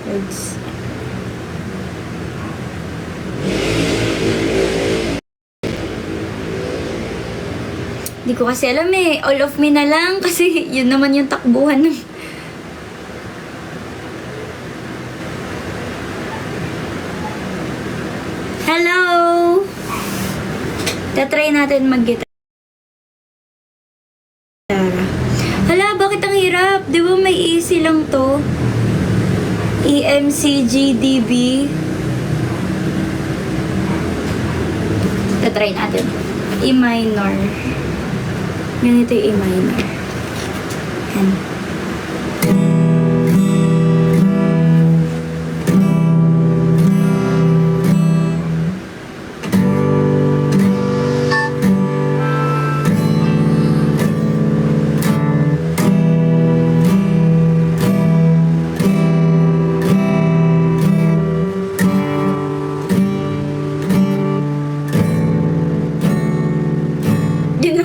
chords. Hindi ko kasi alam eh. All of me na lang kasi yun naman yung takbuhan ng... Hello! Tatry natin mag-guitar. Hala, bakit ang hirap? Di ba may easy lang to? EMCGDB. Tatry natin. E minor. Ganito yung E minor. Yan.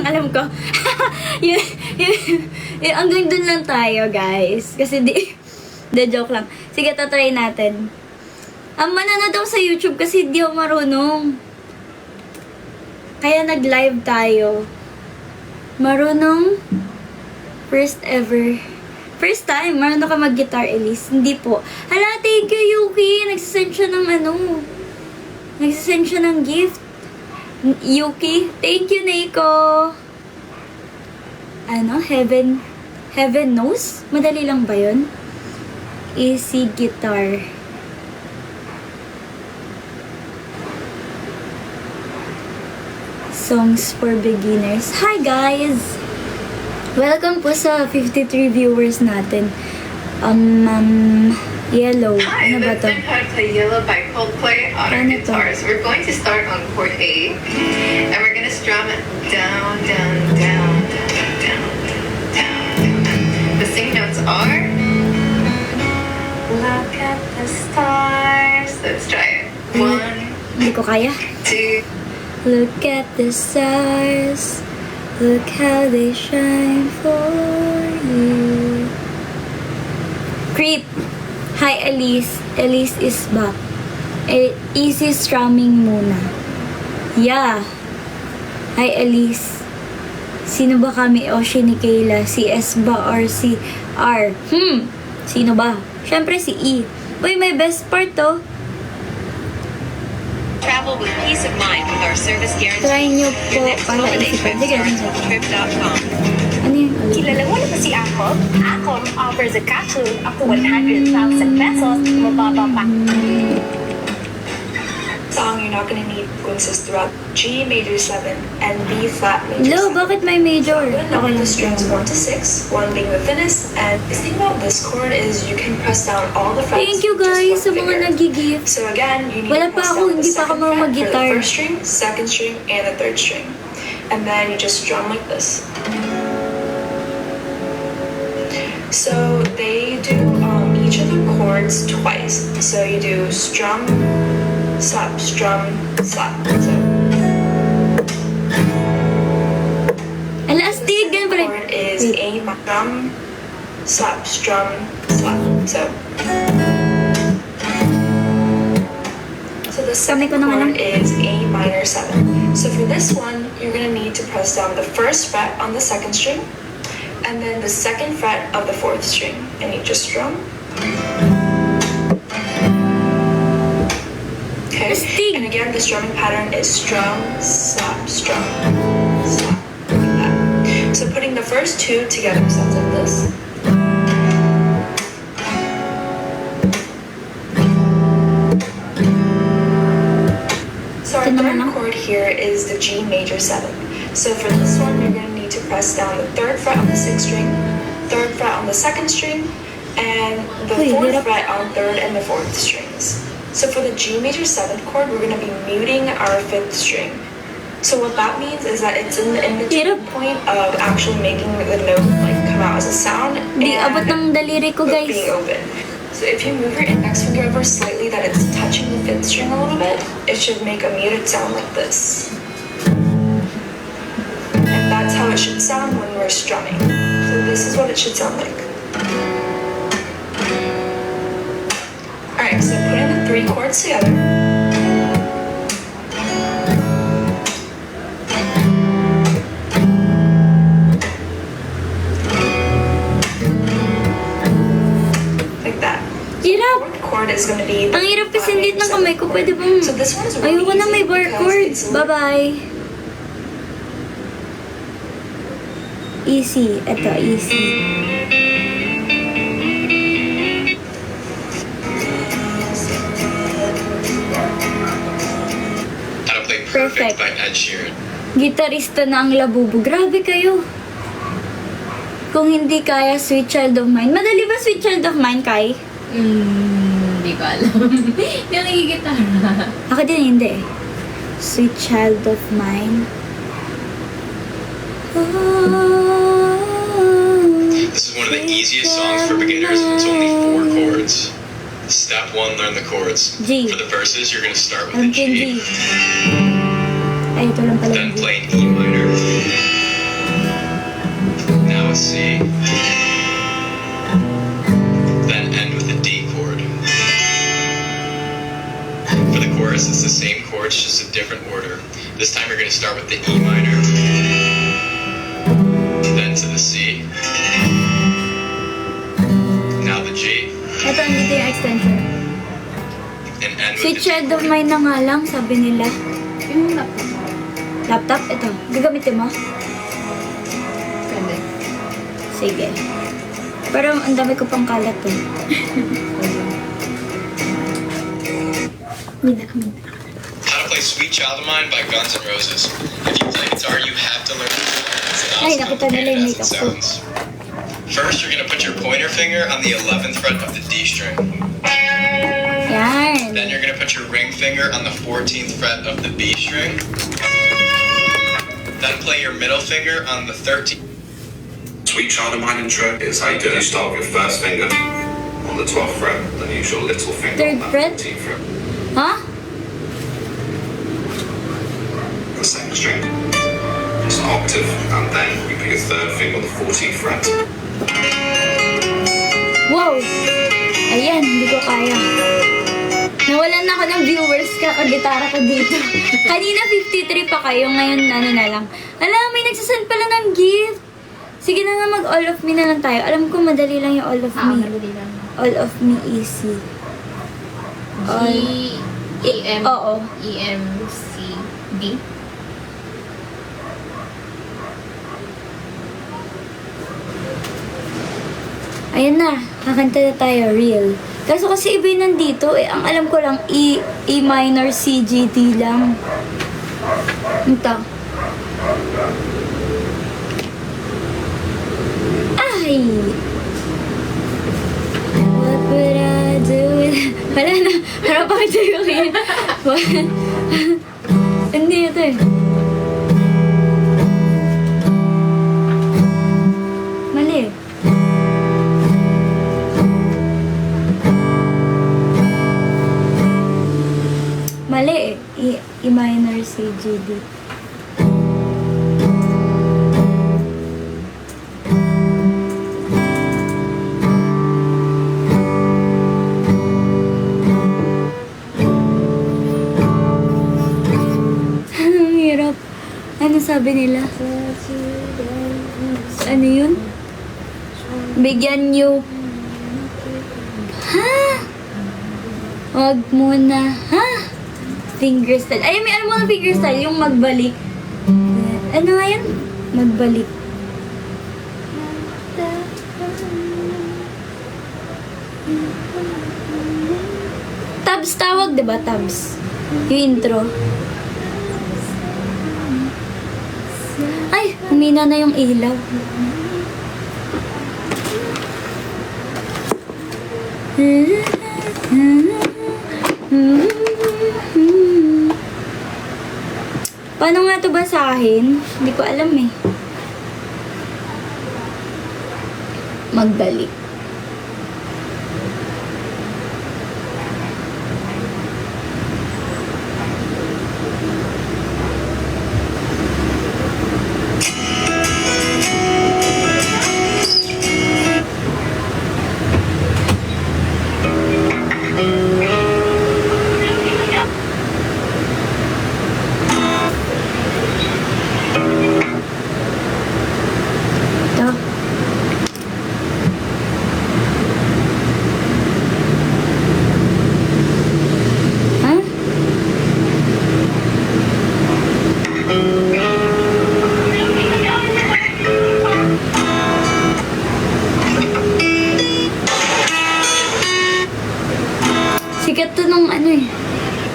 Alam ko. Hanggang dun lang tayo, guys. Kasi joke lang. Sige, tatry natin. Manonood ako sa YouTube kasi di ako marunong. Kaya nag-live tayo. Marunong? First ever. First time, marunong ka mag-guitar, Elise. Hindi po. Hala, thank you, Yuki. Nagsisend siya ng Nagsisend siya ng gift. Yuki. Thank you, Neiko. Heaven knows? Madali lang ba yun? Easy guitar. Songs for beginners. Hi, guys! Welcome po sa 53 viewers natin. Yellow. Hi, Ano ba to? let's learn how to play Yellow by Coldplay on our Ano to? guitars. We're going to start on chord A, and we're going to strum it down, down, down, down, down, down. The sing notes are... Look at the stars. Let's try it. 1, Hindi ko kaya. 2, Look at the stars. Look how they shine for you. Creep. Hi, Elise. Elise is back. Easy strumming muna. Yeah. Hi, Elise. Sino ba kami? O, si ni Kayla? Si S ba or si R? Sino ba? Siyempre si E. Uy, may best part to. Travel with peace of mind with our service guarantee. Try nyo po Your next para holiday isipan. trip Sige, starts with trip.com. ano yun? Kilala mo na ba si Acom? Acom offers a cash loan up to 100,000 pesos. Mababa pa. Song you're not gonna need consists throughout G major 7 and B flat major Lo, 7. bakit may major? Good enough with the strings 1 to 6, 1 being the thinnest, and the thing about this chord is you can press down all the frets. Thank you, with guys, just sa one mga finger. nag-gift. So again, you need Wala to pa press ako, down the hindi pa ako second fret for mag-guitar. the first string, second string, and the third string. And then you just strum like this. So they do each of the chords twice. So you do strum, slap, strum, slap. So Ala, astig, ganun pala. chord is Wait. A, strum, slap, strum, slap. So the Kamay second ko na nga lang. chord is A minor 7. So for this one, you're gonna need to press down the first fret on the second string, and then the second fret of the fourth string, and you just strum. Okay, Astig. and again, the strumming pattern is strum, slap, strum, slap, like that. So putting the first two together sounds like this. So our Ito naman third lang. chord here is the G major 7. So for this one, you're going to need to press down the third fret on the sixth string, third fret on the second string, and the Uy, fourth hirap. fret on third and the fourth strings. So for the G major 7th chord, we're going to be muting our fifth string. So what that means is that it's in the in-between Hirap. point of actually making the note like come out as a sound Di abot ng daliri ko, but guys. being open. So if you move your index finger over slightly that it's touching the fifth string a little bit, it should make a muted sound like this. And that's how it should sound when we're strumming. So this is what it should sound like. So put in the 3 chords together. Like that. Hirap! Fourth chord is going to be Ang hirap kasi hindi ng kamay ko. Pwede bang... So this one is really Ayoko na easy may bar because chords. it's Bye-bye. Easy. Ito, easy. How to Play Perfect. Perfect by Ed Sheeran. Gitarista na ang labubo. Grabe kayo. Kung hindi kaya Sweet Child of Mine. Madali ba Sweet Child of Mine, Kai? Hindi ko alam. Hindi ako nagigitara. Ako din hindi. Sweet Child of Mine. This is one of the easiest songs for beginners, and it's only 4 chords. Step 1, learn the chords. G. For the verses, you're going to start with Alam a ko yung G. G, Ay, ito lang pala then yung G. play an E minor. Now a C. Then end with a D chord. For the chorus, it's the same chords, just a different order. This time you're going to start with the E minor, then to the C, now the G, Ito, andito yung extension. and end Sweet with the D Child of chord. Mine na nga lang, sabi nila. Yung laptop mo. Laptop, ito. Gagamitin mo? Pwede. Sige. Pero ang dami ko pang kalat eh. How to Play Sweet Child of Mine by Guns N' Roses. If you play guitar, you have to learn the chords. It's not Ay, as nakita nila complicated yung as it makeup ko. sounds. First, you're going to put your pointer finger on the 11th fret of the D string. Yan. Then you're going to put your ring finger on the 14th fret of the B string. Then play your middle finger on the 13th. Sweet Child of Mine intro is how you do it. You start with your first finger on the 12th fret, then use your little finger Third on fret? that 14th fret. Ha? The second string, it's an octave, and then you put your third finger on the 14th fret. Wow! Ayan, hindi ko kaya. Nawalan na ako ng viewers kakagitara ko dito. Kanina 53 pa kayo, ngayon ano na lang. Alam, may nagsasend pala ng gift. Sige na nga, mag all of me na lang tayo. Alam ko madali lang yung all of me. Madali lang. All of me easy. G-E-M. Oo. E-M-C-D. Ayan na, kakanta na tayo, real. Kaso kasi iba yung nandito, eh, ang alam ko lang, E minor, C, G, D lang. Ito. Ay! What would I do with... Wala na, harap ako ito yung Hindi ito eh. Mali. Mali eh. E minor, C, G, D. Ang hirap. Ano sabi nila? Ano yun? Bigyan niyo. Ha? Wag muna. Ha? Fingerstyle. Ay, may alam mo ng fingerstyle, yung magbalik. Ano nga yan? Magbalik. Tabs tawag, diba? Tabs. Yung intro. Ay, humina na yung ilaw. Paano nga ito basahin? Hindi ko alam eh. Magbalik.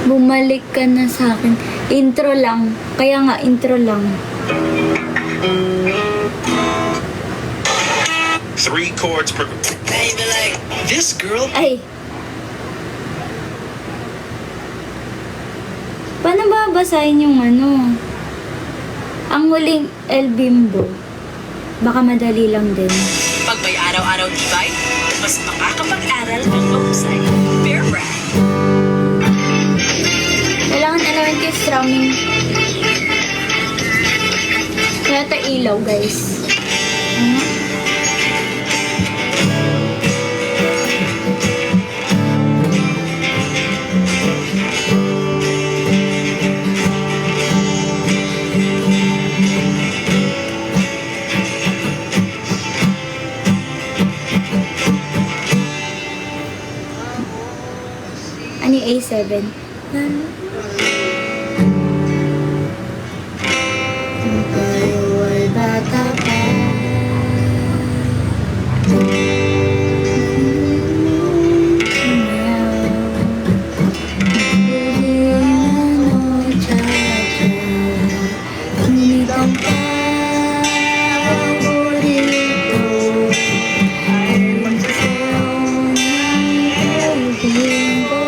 Bumalik ka na sa akin. Intro lang. Kaya nga, intro lang. 3 chords per. Baby, like, this girl. Ay! Paano babasahin yung ano? Ang huling El Bimbo. Baka madali lang din. Pag may araw-araw tibay, mas makakapag-aral ng mahusay. Bear Brand. Kailangan alawan kayo strumming. Kaya ito ilaw, guys. Ano? Ano yung A7? Tayo ay bata pa. Ngunit ang paborito ay magsasayaw ng bimbo.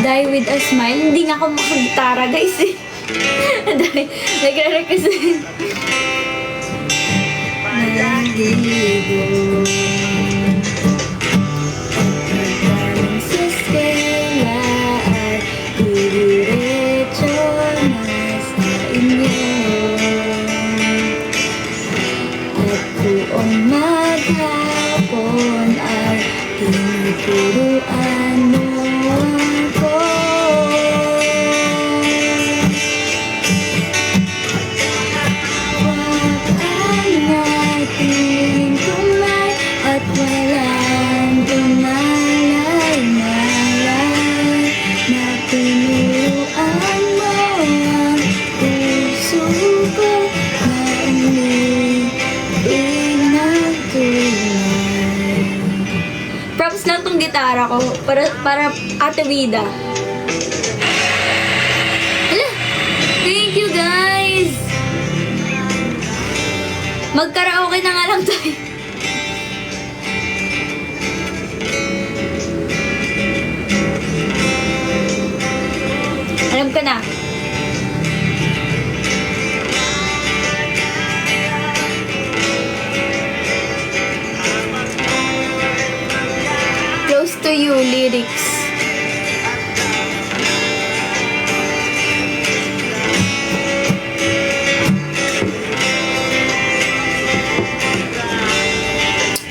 Die with a smile. Hindi nga ako makagitara, guys, eh. Nagre-request din. Naligo. Pagkaling sa skela at idiretso na sa inyo. At buong maghapon ay tinuturuan mo ako. Huwag ang ating tumay at walang tumalay-malay na tinuruan mo ang puso ko na umibig na tunay. Props lang tong gitara ko para Ate Vida. Hala! Thank you, guys! Magkaraoke na nga lang tayo. Alam ko na. Close to You lyrics.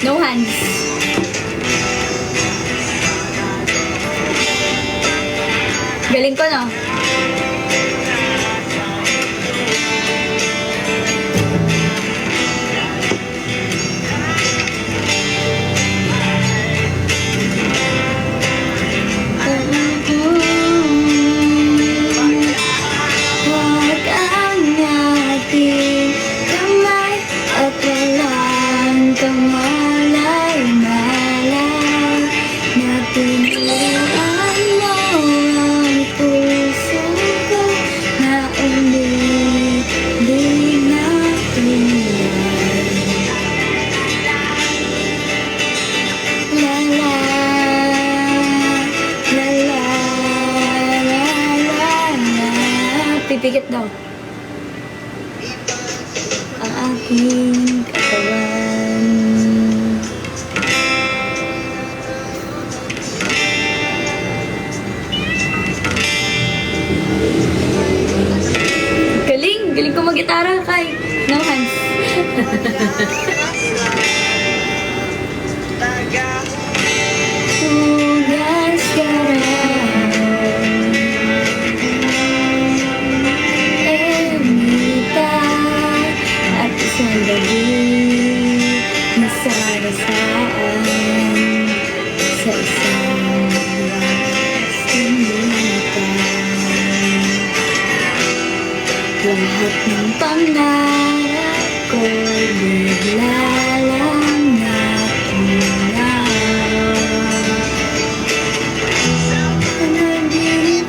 No hands. Galing ko, no? Huwag ang ating kamay at walang kamalay-malay na tinuruan mo ang puso ko na umibig na tunay. La la, la la, la la la. Pipikit daw. Ang aking katawan. Galing ko mag-gitara, Kai. No hands. Hugas ka raw. Emita at isang gabi na sarasaan sa isang sinitan. Lahat ng pangarap ko bigla lang natunaw. Panaginip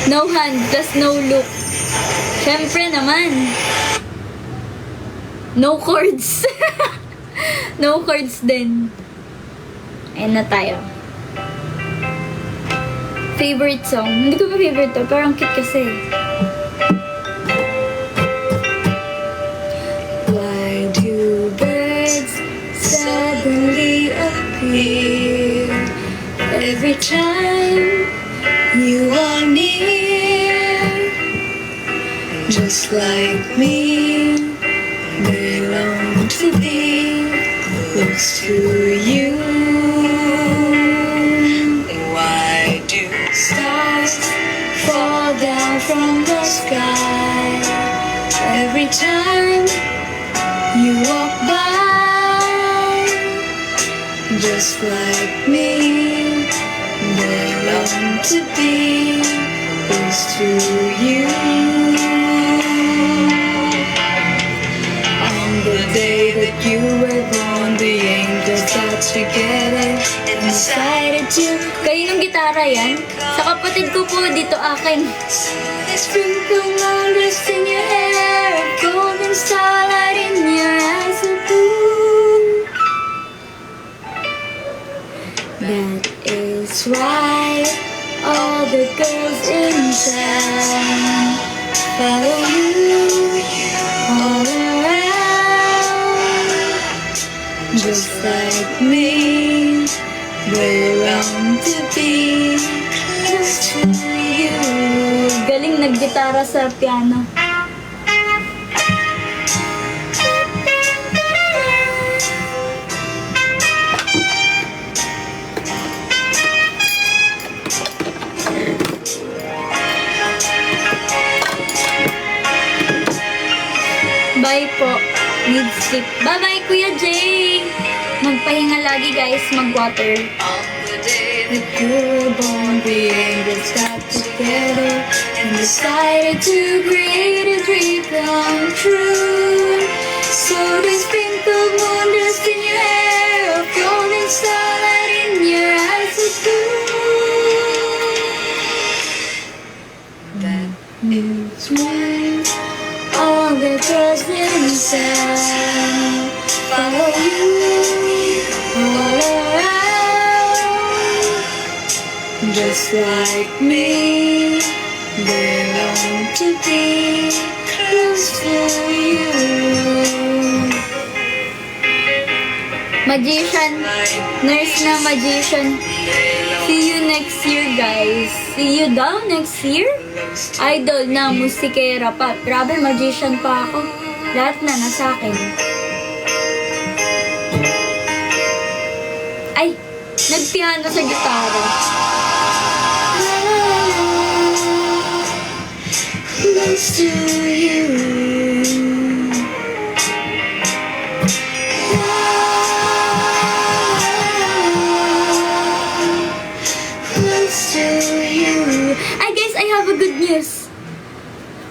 No hand plus no look. Siyempre naman. No chords. No chords din. Ayan na tayo. Favorite song. Hindi ko pa favorite to, pero ang cute kasi. Why do birds suddenly appear every time you are near? Just like me, they long to be close to you. Why do stars fall down from the sky every time you walk by? Just like me, they long to be close to you. On the day that you were born, the angels got together and decided to... Kayo ng gitara yan? Sa kapatid ko po, dito akin. Sprinkle wonders in your hair, a golden starlight in your eyes of blue. That is why all the girls in town follow you all around. Just like me, they long to be close to you. Galing naggitara sa piano. Bye po. Need sleep. Bye-bye, Kuya Jay. Magpahinga lagi, guys. Mag-water. On the day that you were born, the angels got together and decided to create a dream come true. So they sprinkled moon dust in your hair, a golden starlight in your eyes of blue. That is why all the girls inside follow you all around. Just like me, they long to be close to you. Magician, nurse na magician. See you next year, guys. See you daw next year? Idol na, musikera pa. Grabe, magician pa ako. Lahat na nasa akin. Ay, nagpiano sa gitara. Close to you. Close to you. Ay guys, I have a good news.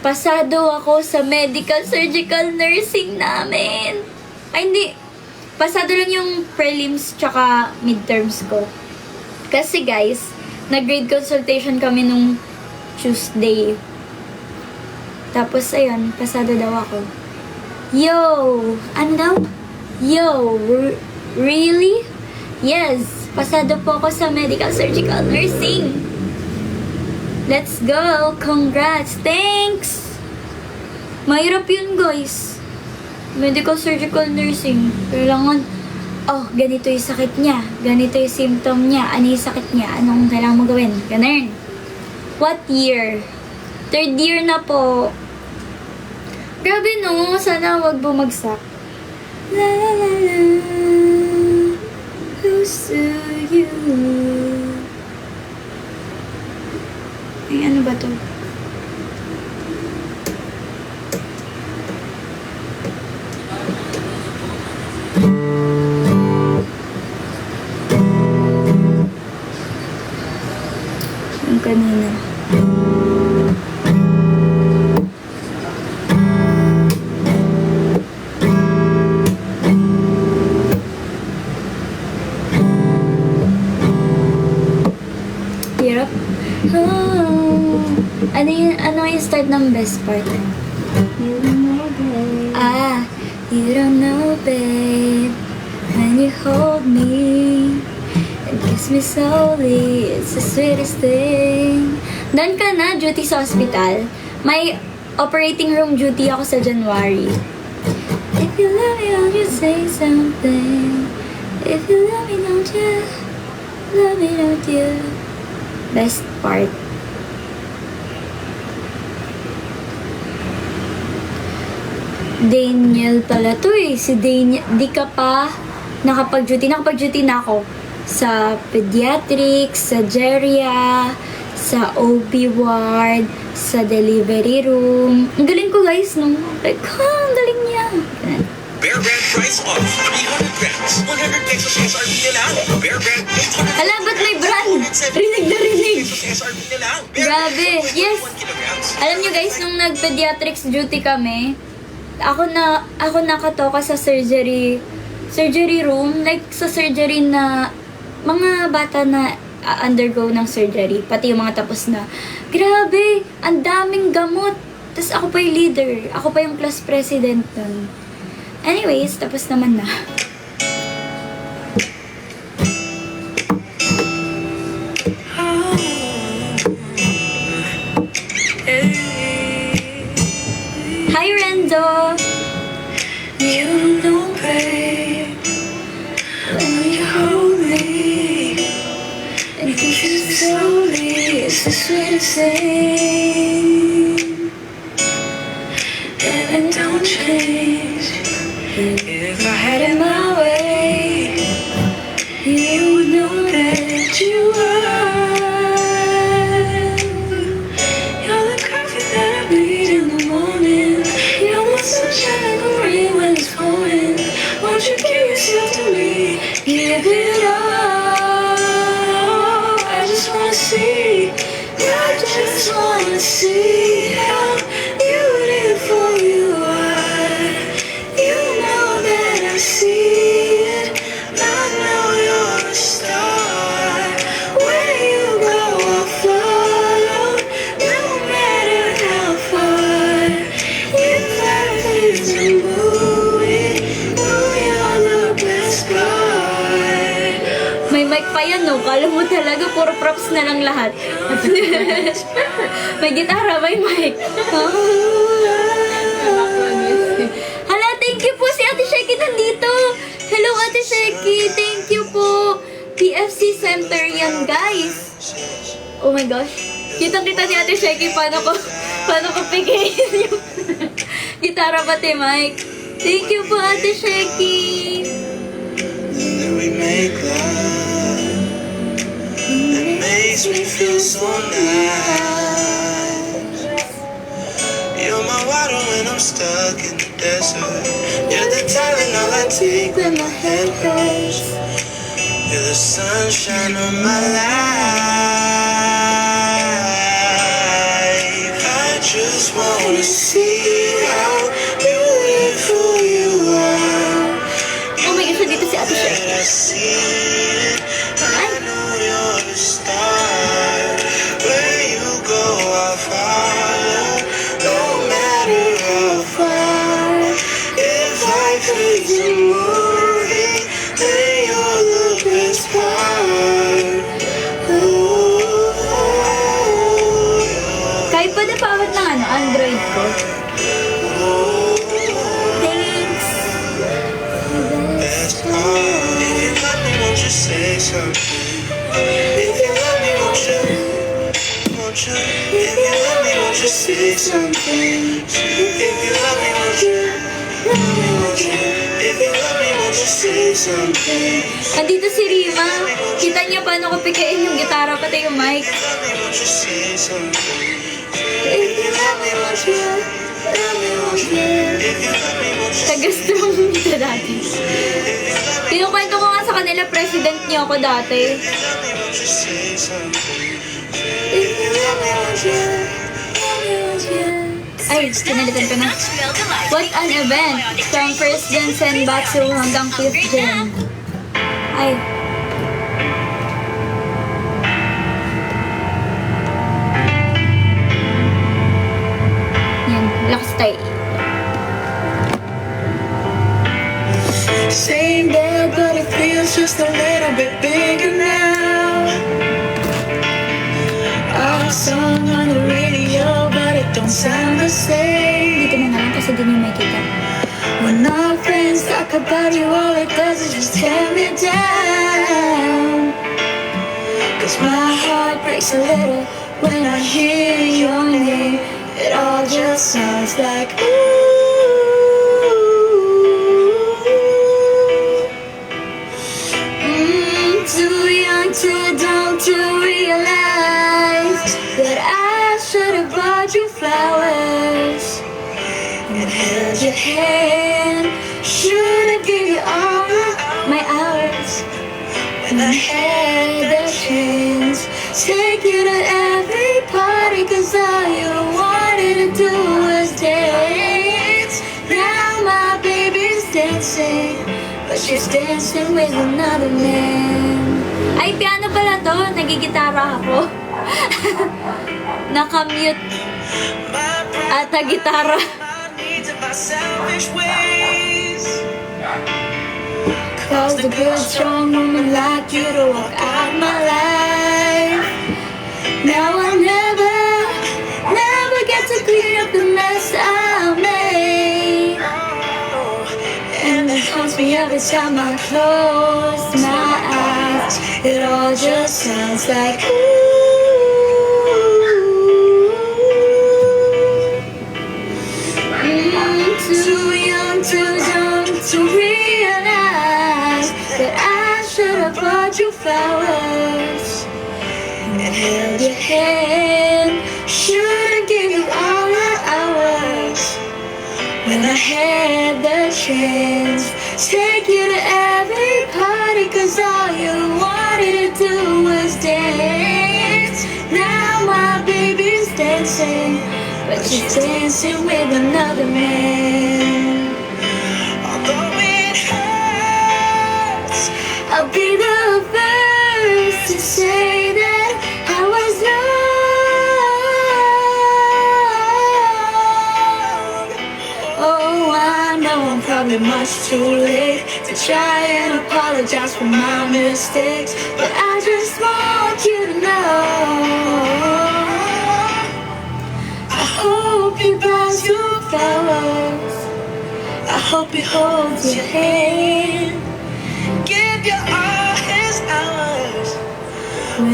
Pasado ako sa medical surgical nursing namin. Ay hindi. Pasado lang yung prelims tsaka midterms ko. Kasi guys, nag-grade consultation kami nung Tuesday. Tapos ayun, pasado daw ako. Yo! Ano daw? Yo! Really? Yes! Pasado po ako sa medical surgical nursing. Let's go! Congrats! Thanks! Mahirap yun, guys. Medical surgical nursing. Kailangan, oh, ganito yung sakit niya. Ganito yung symptom niya. Ano yung sakit niya? Anong kailangan mo gawin? Ganun. What year? 3rd year na po. Grabe no, sana wag bumagsak. La la la la, close to you. Ay, ano ba to? Yung kanina. Hirap. Oh. Ano yung start ng best part? You don't know, babe. You don't know, babe. When you hold me and kiss me slowly, it's the sweetest thing. Done ka na, duty sa hospital. May operating room duty ako sa January. If you love me, won't you say something? If you love me, don't you? Love me, don't you? Best part. Daniel pala to eh. Si Daniel, di ka pa nakapag-duty. Nakapag-duty na ako sa pediatrics, sa geria, sa OB ward, sa delivery room. Ang galing ko guys, no? Like, ang galing niya. Bear Brand price off. 300 grams. 100 pesos SRP na lang. Bear Brand 800. Hala, ba't may brand? Rinig na rinig. SRP na lang. Grabe. Yes. Alam nyo guys, nung nag-pediatrics duty kami, ako nakatoka sa surgery room, like sa surgery na mga bata na undergo ng surgery, pati yung mga tapos na. Grabe, ang daming gamot. Tapos ako pa yung leader, ako pa yung class president nun. Anyways, tapos naman na. Hi, Renzo! You don't pray when you hold me and kiss me slowly. It's the sweetest thing, and it don't change. If I had it my way, you would know that you are. You're the coffee that I bleed in the morning. You're the sunshine and the rain when it's pouring. Won't you give yourself to me? Give it all. I just wanna see. I just wanna see how beautiful you are. You know that I see it. I know you're a star. Where you go, I'll follow. No matter how far. If life is a movie, oh, you're the best part. May mic pa yan, no? Kala mo talaga, puro props na lang lahat. May gitara, may mic. Hala, thank you po si Ate Sheki nandito. Hello, Ate Sheki. Thank you po. PFC Center yan, guys. Oh my gosh. Kitang-kita ni Ate Sheki paano ko pigayin yung gitara pati mic. Thank you po, Ate Sheki. Then we make love. It makes me feel so nice. You're my water when I'm stuck in the desert. You're the Tylenol I take when my head hurts. You're the sunshine of my life. I just wanna see how beautiful you are. Oh my gosh, dito si Ate Sheki. I see it. I know you're the star. Where you go, I'll follow. No matter how far. If life is a movie, then you're the best part. Kahit pa na paawat ng Android ko. Thanks. Best part. If you love me, won't you say something? If you love me, won't you? Won't you? If you love me, won't you say something? If you love me, won't you? Love me, won't you? If you love me, won't you say something? Andito si Rima. Kita niya paano ko pigayin yung gitara pati yung mic. If you love me, won't you say something? If you love me, won't you? Love me, won't you? If you love me, won't you? Taga-strong nito dati. Pinukwento ko nga sa kanila, president niyo ako dati. If you love me, won't you say something? If you love me, won't you? Love me, won't you? Ay, kinalitan ko na. What an event! From 1st Gen Senbatsu hanggang 5th Gen. Ay. just a little bit bigger now. Our song on the radio, but it don't sound the same. Dito na lang kasi din yung makikita. When our friends talk about you, all it does is just tear me down. Cause my heart breaks a little when I hear your name. It all just sounds like ooh. Too young, too dumb to realize that I should have bought you flowers and held your hand. Should have given you all my hours when I had the chance. Take you to every party, cause all you wanted to do was dance. Now my baby's dancing, but she's dancing with another man. Ay, piano pala to. Nagigitara ako. Nakamute ata gitara. Cause the good strong woman like you to walk out my life. Now I'll never get to clean up the mess I made. And it haunts me every time I close my eyes. It all just sounds like too young, too dumb to realize that I should have bought you flowers and held your hand. Should have given you all my hours when I had the chance. Take you to every party, cause all you wanted to do was dance. Now my baby's dancing, but she's dancing with another man. Although it hurts, I'll be the first to say that I was wrong. Oh, I know I'm probably much too late to try and apologize for my mistakes, but I just want you to know I hope he buys you flowers. I hope he holds your hand. Give you all his hours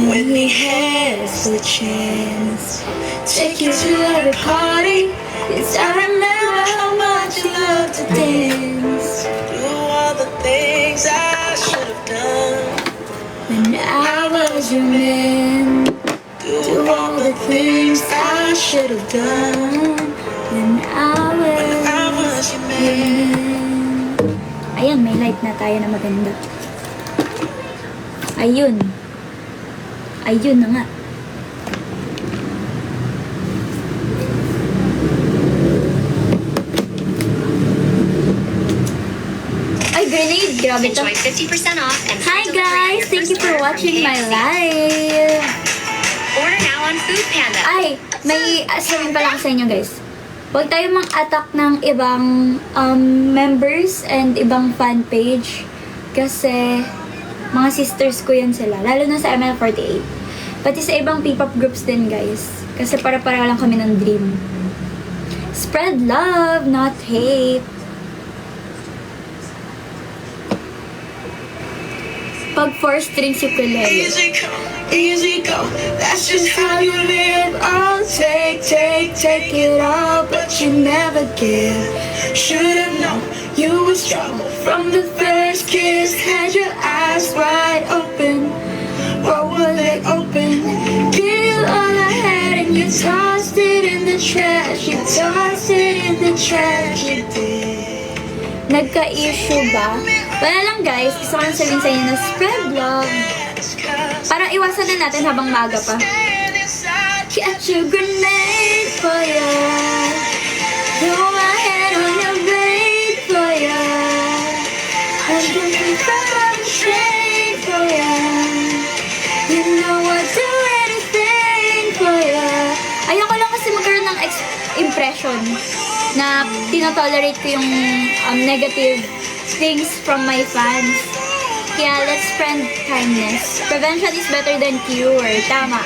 when he has the chance. Take you to every party. Yes, I remember how much you loved to dance. Do all the things I should have done when I was your man. Do all the things I should have done when I was your man. Ayan, may light na tayo na maganda. Ayun. Ayun na nga. Ay, grenade! Grabe to. Enjoy 50% off and Hi free delivery guys! on your Thank you first for order from watching my KFC. live! Order now on Food Panda. Ay, may sabihin pala ko sa inyo guys. Huwag tayo mang-attack ng ibang members and ibang fan page. Kasi mga sisters ko yan sila. Lalo na sa ML48. Pati sa ibang P-pop groups din guys. Kasi para-para lang kami ng dream. Spread love, not hate. Pag 4 strings ukulele. Easy come, easy go. That's just how you live. I'll take it all, but you never give. Should've known you was trouble from the first kiss. Had your eyes wide open, or were they open? Give you all I had and you tossed it in the trash. You tossed it in the trash. You did. Nagka-issue ba? Wala lang guys, gusto ko lang sabihin sa inyo na spread love. Para iwasan na natin habang maaga pa. Catch a grenade for ya. Throw my head on your blade for ya. And then we come on the train for ya. You know I'd do anything for ya. Ayoko lang kasi magkaroon ng impression na tinotolerate ko yung negative things from my fans. Kaya let's spread kindness. Prevention is better than cure. Tama.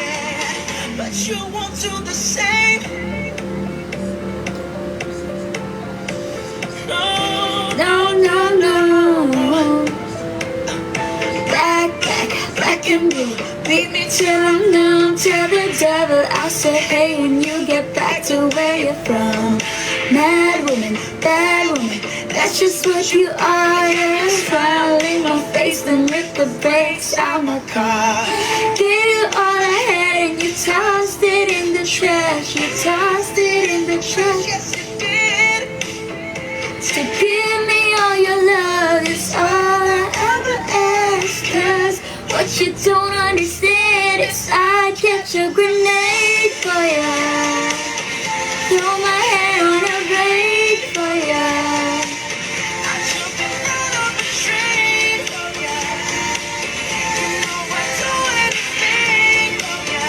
But you won't do the same. No, no, no. Back and blue. Beat me till I'm numb. Tell the devil I'll say hey when you get back to where you're from. Mad woman, bad woman. That's just what you are. You're a smile in my face, then rip the brakes out my car. Gave you all I had and you tossed it in the trash. You tossed it in the trash. Yes, you did. To give me all your love is all I ever ask. 'Cause what you don't understand is I'd catch a grenade for ya. Throw my hand on a blade for ya. I'm jumping out on the train for ya. You know I'd do anything for ya.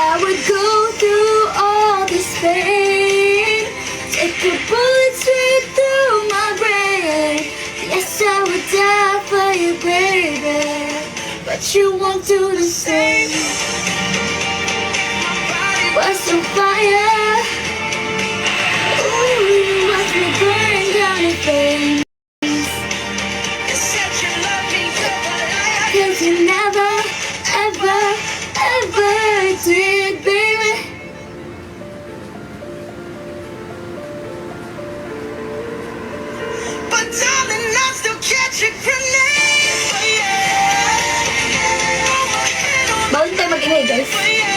I would go through all this pain, take a bullet straight through my brain. Yes, I would die for you, baby, but you won't do the same. What's on fire? Ooh, you watch me burn down in flames. You said you love me, you're a liar. 'Cause you never, ever, ever did, baby. But darling, I still catch a grenade for ya. Throw my hand on Bawal tayo mag-ingay, guys. for ya.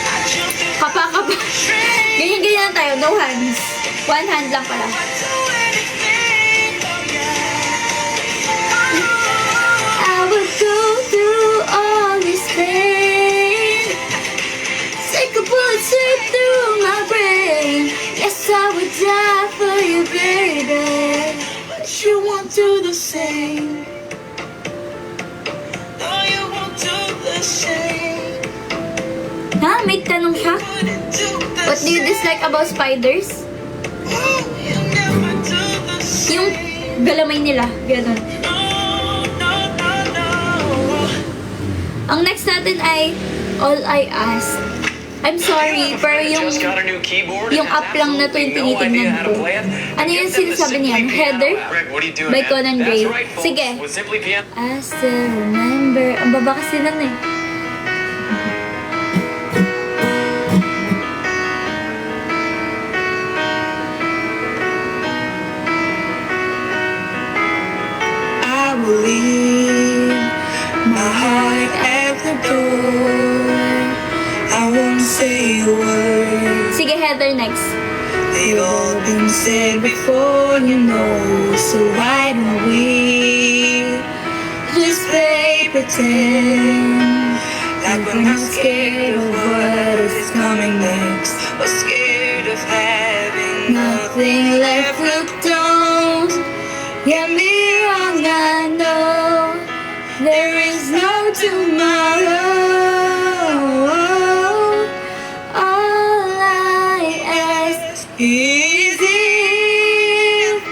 I jumped in Kapa. the train. Ganyan lang tayo, no hands. One hand lang pala. I'd do anything for ya. I would go through all this pain, take a bullet straight through my brain. Yes, I would die for you, baby, but you won't do the same. No, you won't do the same. Ha? May tanong siya? Wouldn't do the What do you dislike about spiders? Oh, you never do the same. Yung galamay nila, ganun. No, no, no, no. Ang next natin ay All I Ask. I'm sorry, pero yung app lang na to yung tinitignan ko. Ano yung sinasabi niya? Heather? By Conan Gray. Sige. I still remember. Ang baba kasi lang eh. I will leave my heart at the door. I won't say a word. Sige, Heather, next. They've all been said before, you know. So why don't we just play pretend like we're not scared of what is coming next, or scared of having Nothing left, look, don't get me wrong, I know there is no tomorrow. All I ask is if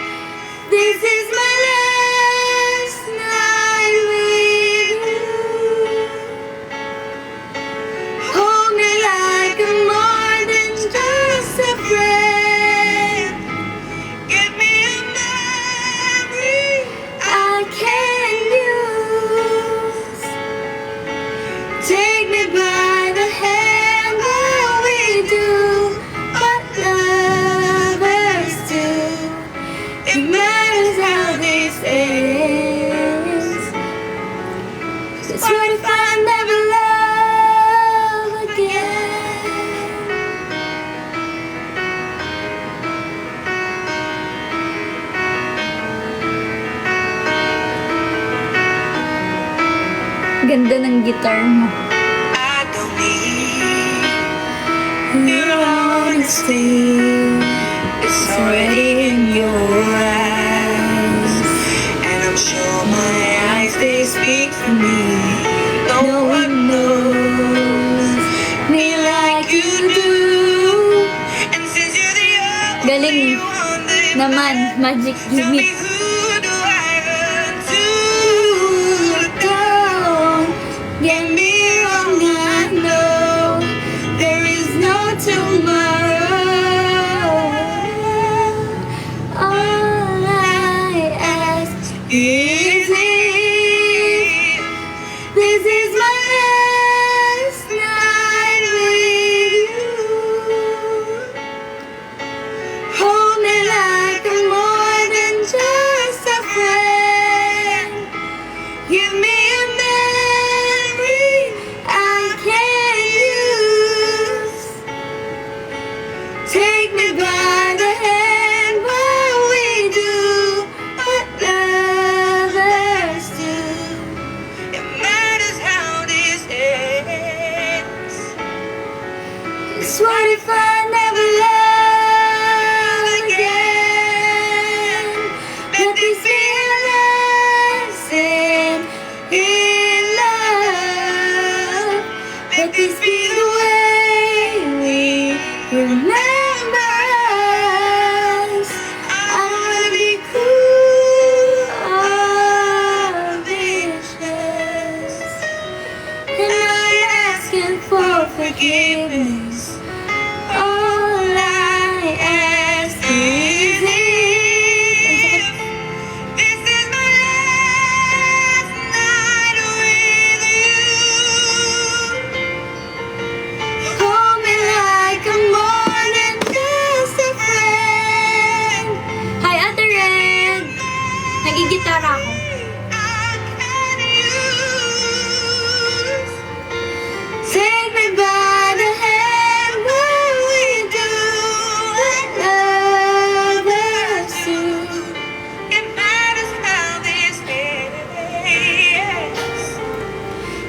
this is my last night with you. Hold me like I'm more than just a friend. give me a memory. I can use. Take me by the hand while we do what lovers do. It matters how this ends. 'Cause what if I never love again? Ganda ng guitar mo. I don't need your honesty. It's already in your eyes, and I'm sure my eyes, they speak for me. No one knows me like you do. And since you're the only Galing one that naman, Magic, give tell me me. who forgiveness. All I ask is it. This is my last night with you. Hold me like I'm more than just a friend. Hi, Ate Red. Nagigitara ako. Take me by the hand while we do what lovers do. It matters how this ends.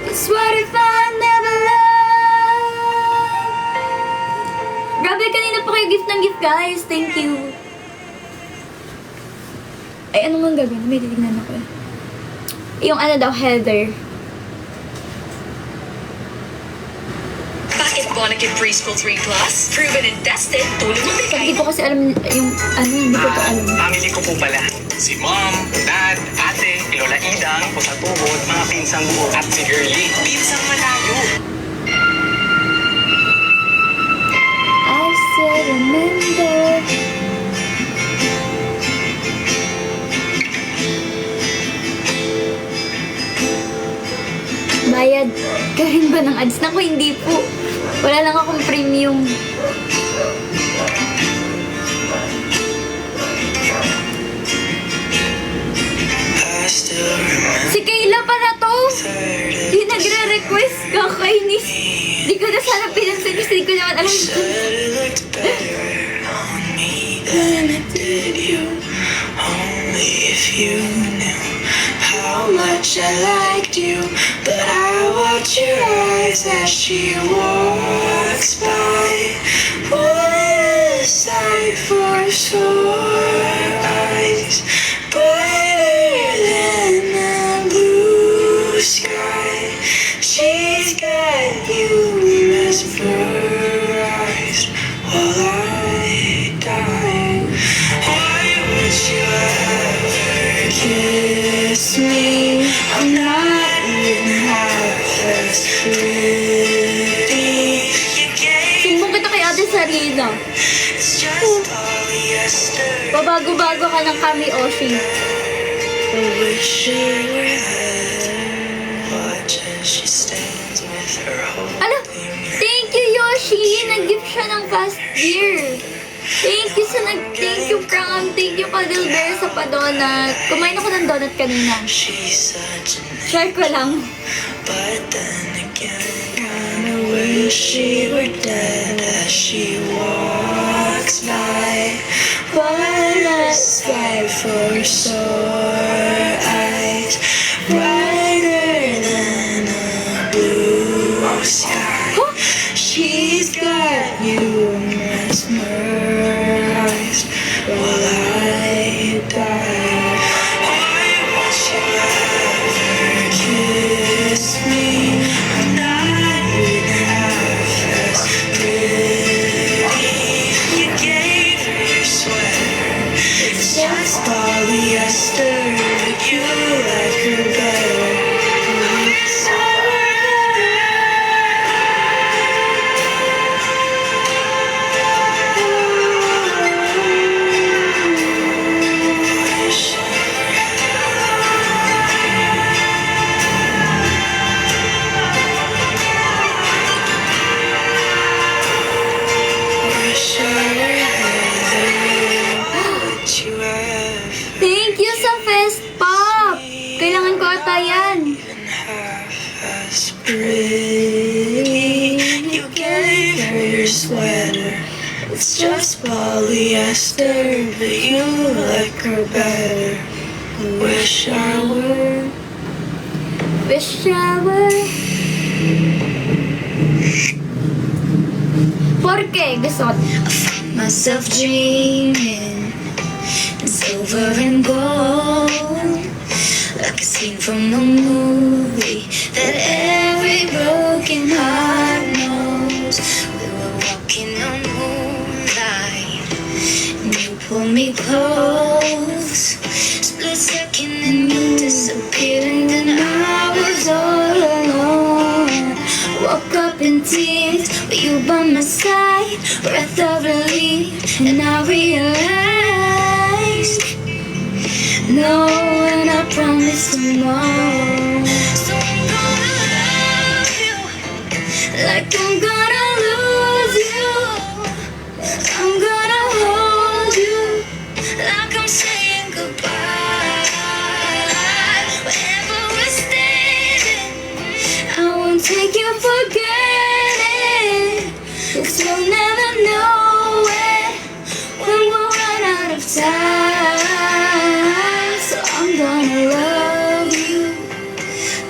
It's what if I never love. Grabe, kanina pa kayo gift ng gift, guys. Thank you. Ay, ano mang gagawin? May titignan ako eh. Yung ano daw, Heather. Bakit Bonnet Preschool 3 Plus? Proven and tested, tulong mo Hindi ko kasi alam yung ano, hindi ko to alam. Family ko po pala. Si Mom, Dad, Ate, Lola Idang, po sa tuhod, mga pinsang buo, at si Girlie, pinsang malayo. I still remember. Bayad ka rin ba ng ads? Naku, hindi po. Wala lang akong premium. I still remember. Si Kayla pala to! Yung nagre-request ka, kainis. Di ko na sana pinansin kasi di ko naman alam ito. Said it looked better on me than it did you. Only if you knew how much I liked you. But I watch your eyes as she walks by. What a sight for sore eyes, brighter than the blue sky. She's got you mesmerized while I die. Why would you ever kiss me? I'm not even half as pretty. You gave Sumbong kita kay Ate Sarina. it's just polyester. Babago-bago ka ng Kami Oshi. I wish she were there. Watch as she stands with her whole Ano? Thank you, Yoshi! Nag-gift siya ng fast beer. Thank you sa thank you, Pram. Thank you, Cuddle Bear, sa pa-donut. Kumain ako ng donut kanina. She's such an Share ko lang. but then again, kinda wish she were dead as she walks by. What a sight for sore eyes, brighter than a blue sky. She's got you mesmerized while I die. Why won't you ever kiss me? I'm not even half as pretty. You gave her your sweater. It's just polyester, but you like her better. Thank you sa Fest Pop! Kailangan ko ata yan. Pretty, you gave her your sweater. It's just polyester, but you like her better. Wish I were. Wish I were. Porque gusto ko. Myself dreaming in silver and gold, like a scene from a movie that every broken heart knows. We were walking on moonlight, and you pulled me close. Split second and you disappeared, and then I was all alone. Woke up up in tears with you by my side, breath of relief, and I realize no one, I promise tomorrow. So I'm gonna love you like I'm gonna lose you. I'm gonna hold you like I'm saying goodbye. Wherever we're standing, I won't take you for granted, 'cause we'll never know it when we'll run out of time. So I'm gonna love you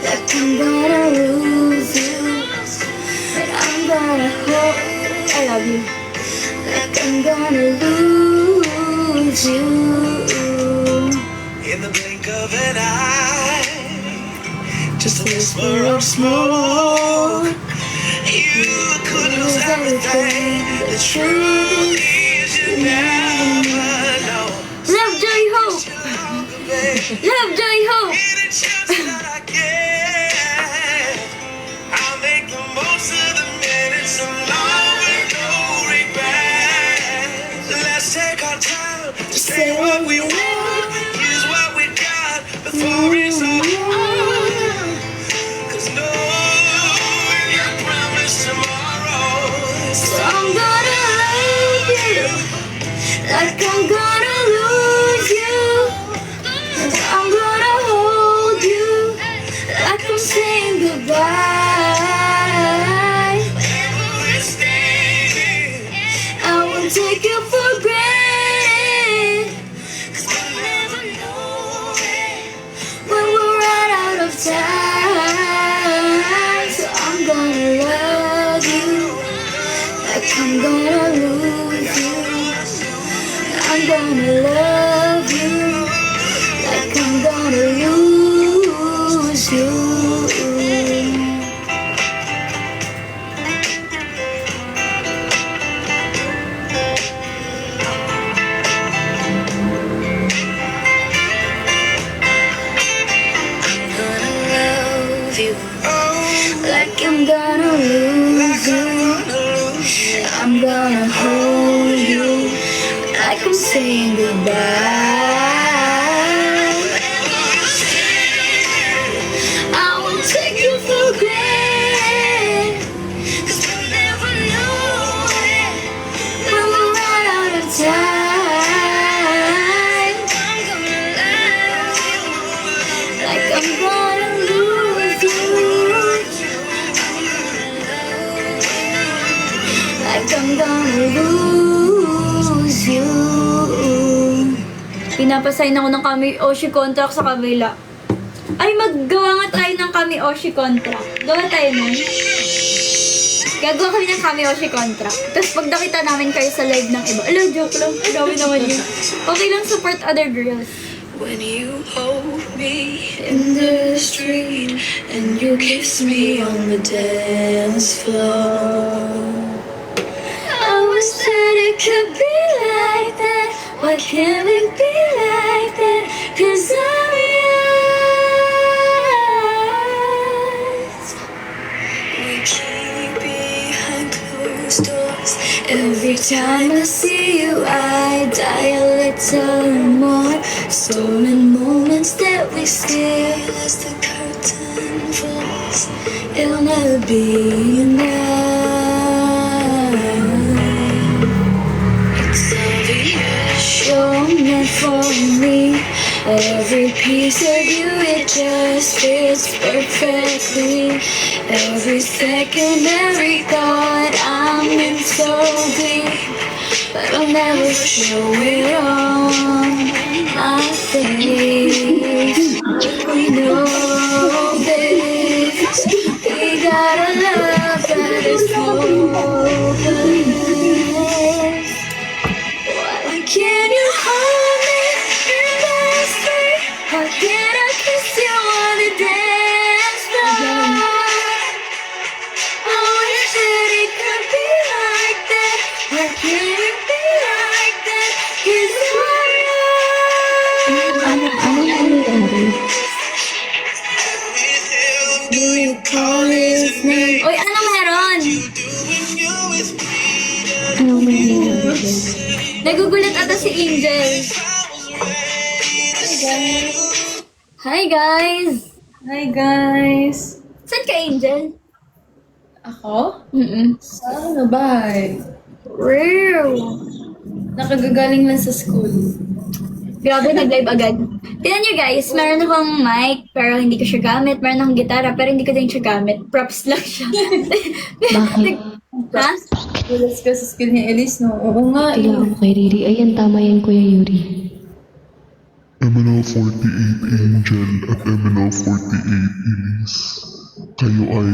like I'm gonna lose you, and I'm gonna hold, I love you like I'm gonna lose you. In the blink of an eye, just a whisper of smoke. You could lose everything. The truth is you never know. Love, joy, hope. Love, joy, hope. Any chance that I get, I'll make the most of the minutes alone with no regrets. Let's take our time to say what we want, use what we got before it's all gone. 'Cause no one can promise tomorrow. So I'm gonna love you like I'm gonna lose you, and I'm gonna hold you like I'm saying goodbye. Wherever we're standing, I won't take you for granted, 'cause we'll never know it when we run out of time. So I'm gonna love you like I'm gonna lose you. I'm gonna love you like I'm gonna lose you. I'm gonna love you like I'm gonna lose you. I'm gonna hold you like I'm saying goodbye. I won't take you for granted, 'cause we'll never know it when we run out of time. I'm gonna love you like I'm gonna lose you. Like I'm gonna lose you. Pinapasign ako ng Kami Oshi contract sa kabila. Ay, maggawa nga tayo ng Kami Oshi contract. Gawa tayo nun. Gagawa kami ng Kami Oshi contract. Tapos pag nakita namin kayo sa live ng iba. Alam, joke lang. Grabe naman yun. Okay lang, support other girls. When you hold me In the street and you kiss me on the dance floor, I wish that it could be like that. Why can't it be like that? 'Cause I'm yours. We keep behind closed doors. Every time I see you, I die a little more. Stolen moments that we steal as the curtain falls. It'll never be enough. It's obvious you're meant for me. Every piece of you, it just fits perfectly. Every second, every thought, I'm in so deep, but I'll never show it on my face. We know this, we got a love that is hopeless. Why can't you hold me in my sleep? Why can't I kiss you on the dance floor? I wish that it could be like that. Why can't it be like that? 'Cause do you call his name? Uy, ano meron? naman! Nagugulat ata si Angel. Hi guys! Hi guys! Saan ka, Angel? Ako? Saan? Bahay. Real! Nakagagaling lang sa school. Grabe, nag-live agad. Tignan nyo guys, meron akong mic, pero hindi ko siya gamit. Meron akong gitara, pero hindi ko din siya gamit. Props lang siya. Bakit? Ha? Tulas ka sa skill ni Elise, no? Oo nga, Kaya ako kay Riri. Ayan, tama yan, Kuya Yuri. MNL48 Angel at MNL48 Elise. Kayo ay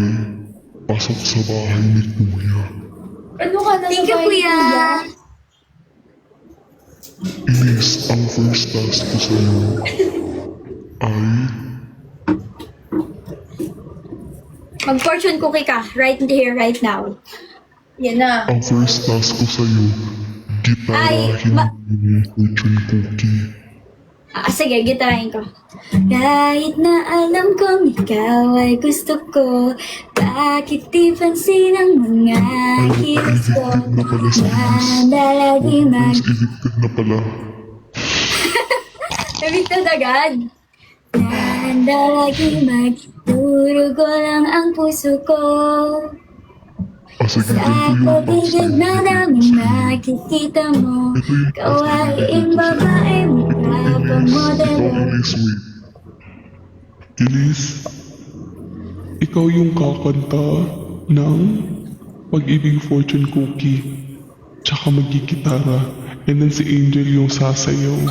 pasok sa bahay ni Kuya. Ano ka na Thank you, Kuya! Elise, ang first task ko sa'yo ay Mag-fortune cookie ka, right here, right now. Yan na. ang first task ko sa'yo, gitarahin yung fortune cookie. Sige, gitarahin ko. Kahit na alam kong ikaw ay gusto ko, bakit di pansin ang mga kilos ko? Evicted na pala si Elise. Mandalagi mag... Evicted na pala. Evicted agad. Mandalagi mag... Durugo lang ang puso ko. Sige, Sa paligid na daming nakikita mo, kawain babae mo pa modelo. Elise, wait. Elise, ikaw yung kakanta ng Pag-ibig Fortune Cookie, tsaka magigitara, and then si Angel yung sasayaw.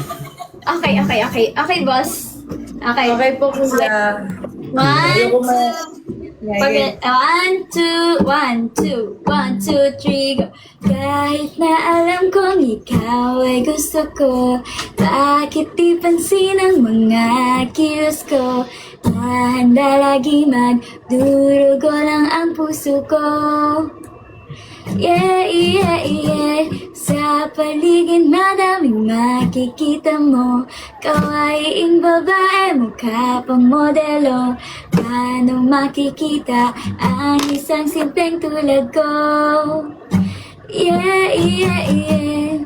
Okay, boss. Okay. Okay po, Kuya. One, two, three, go. Kahit na alam kong ikaw ay gusto ko, bakit di pansin ang mga kilos ko? Handa lagi magdurugo lang ang puso ko. Yeah, yeah, yeah. Sa paligid madaming makikita mo, kawaing babae, mukha pang modelo. Paano makikita ang isang simpleng tulad ko? Yeah, yeah, yeah.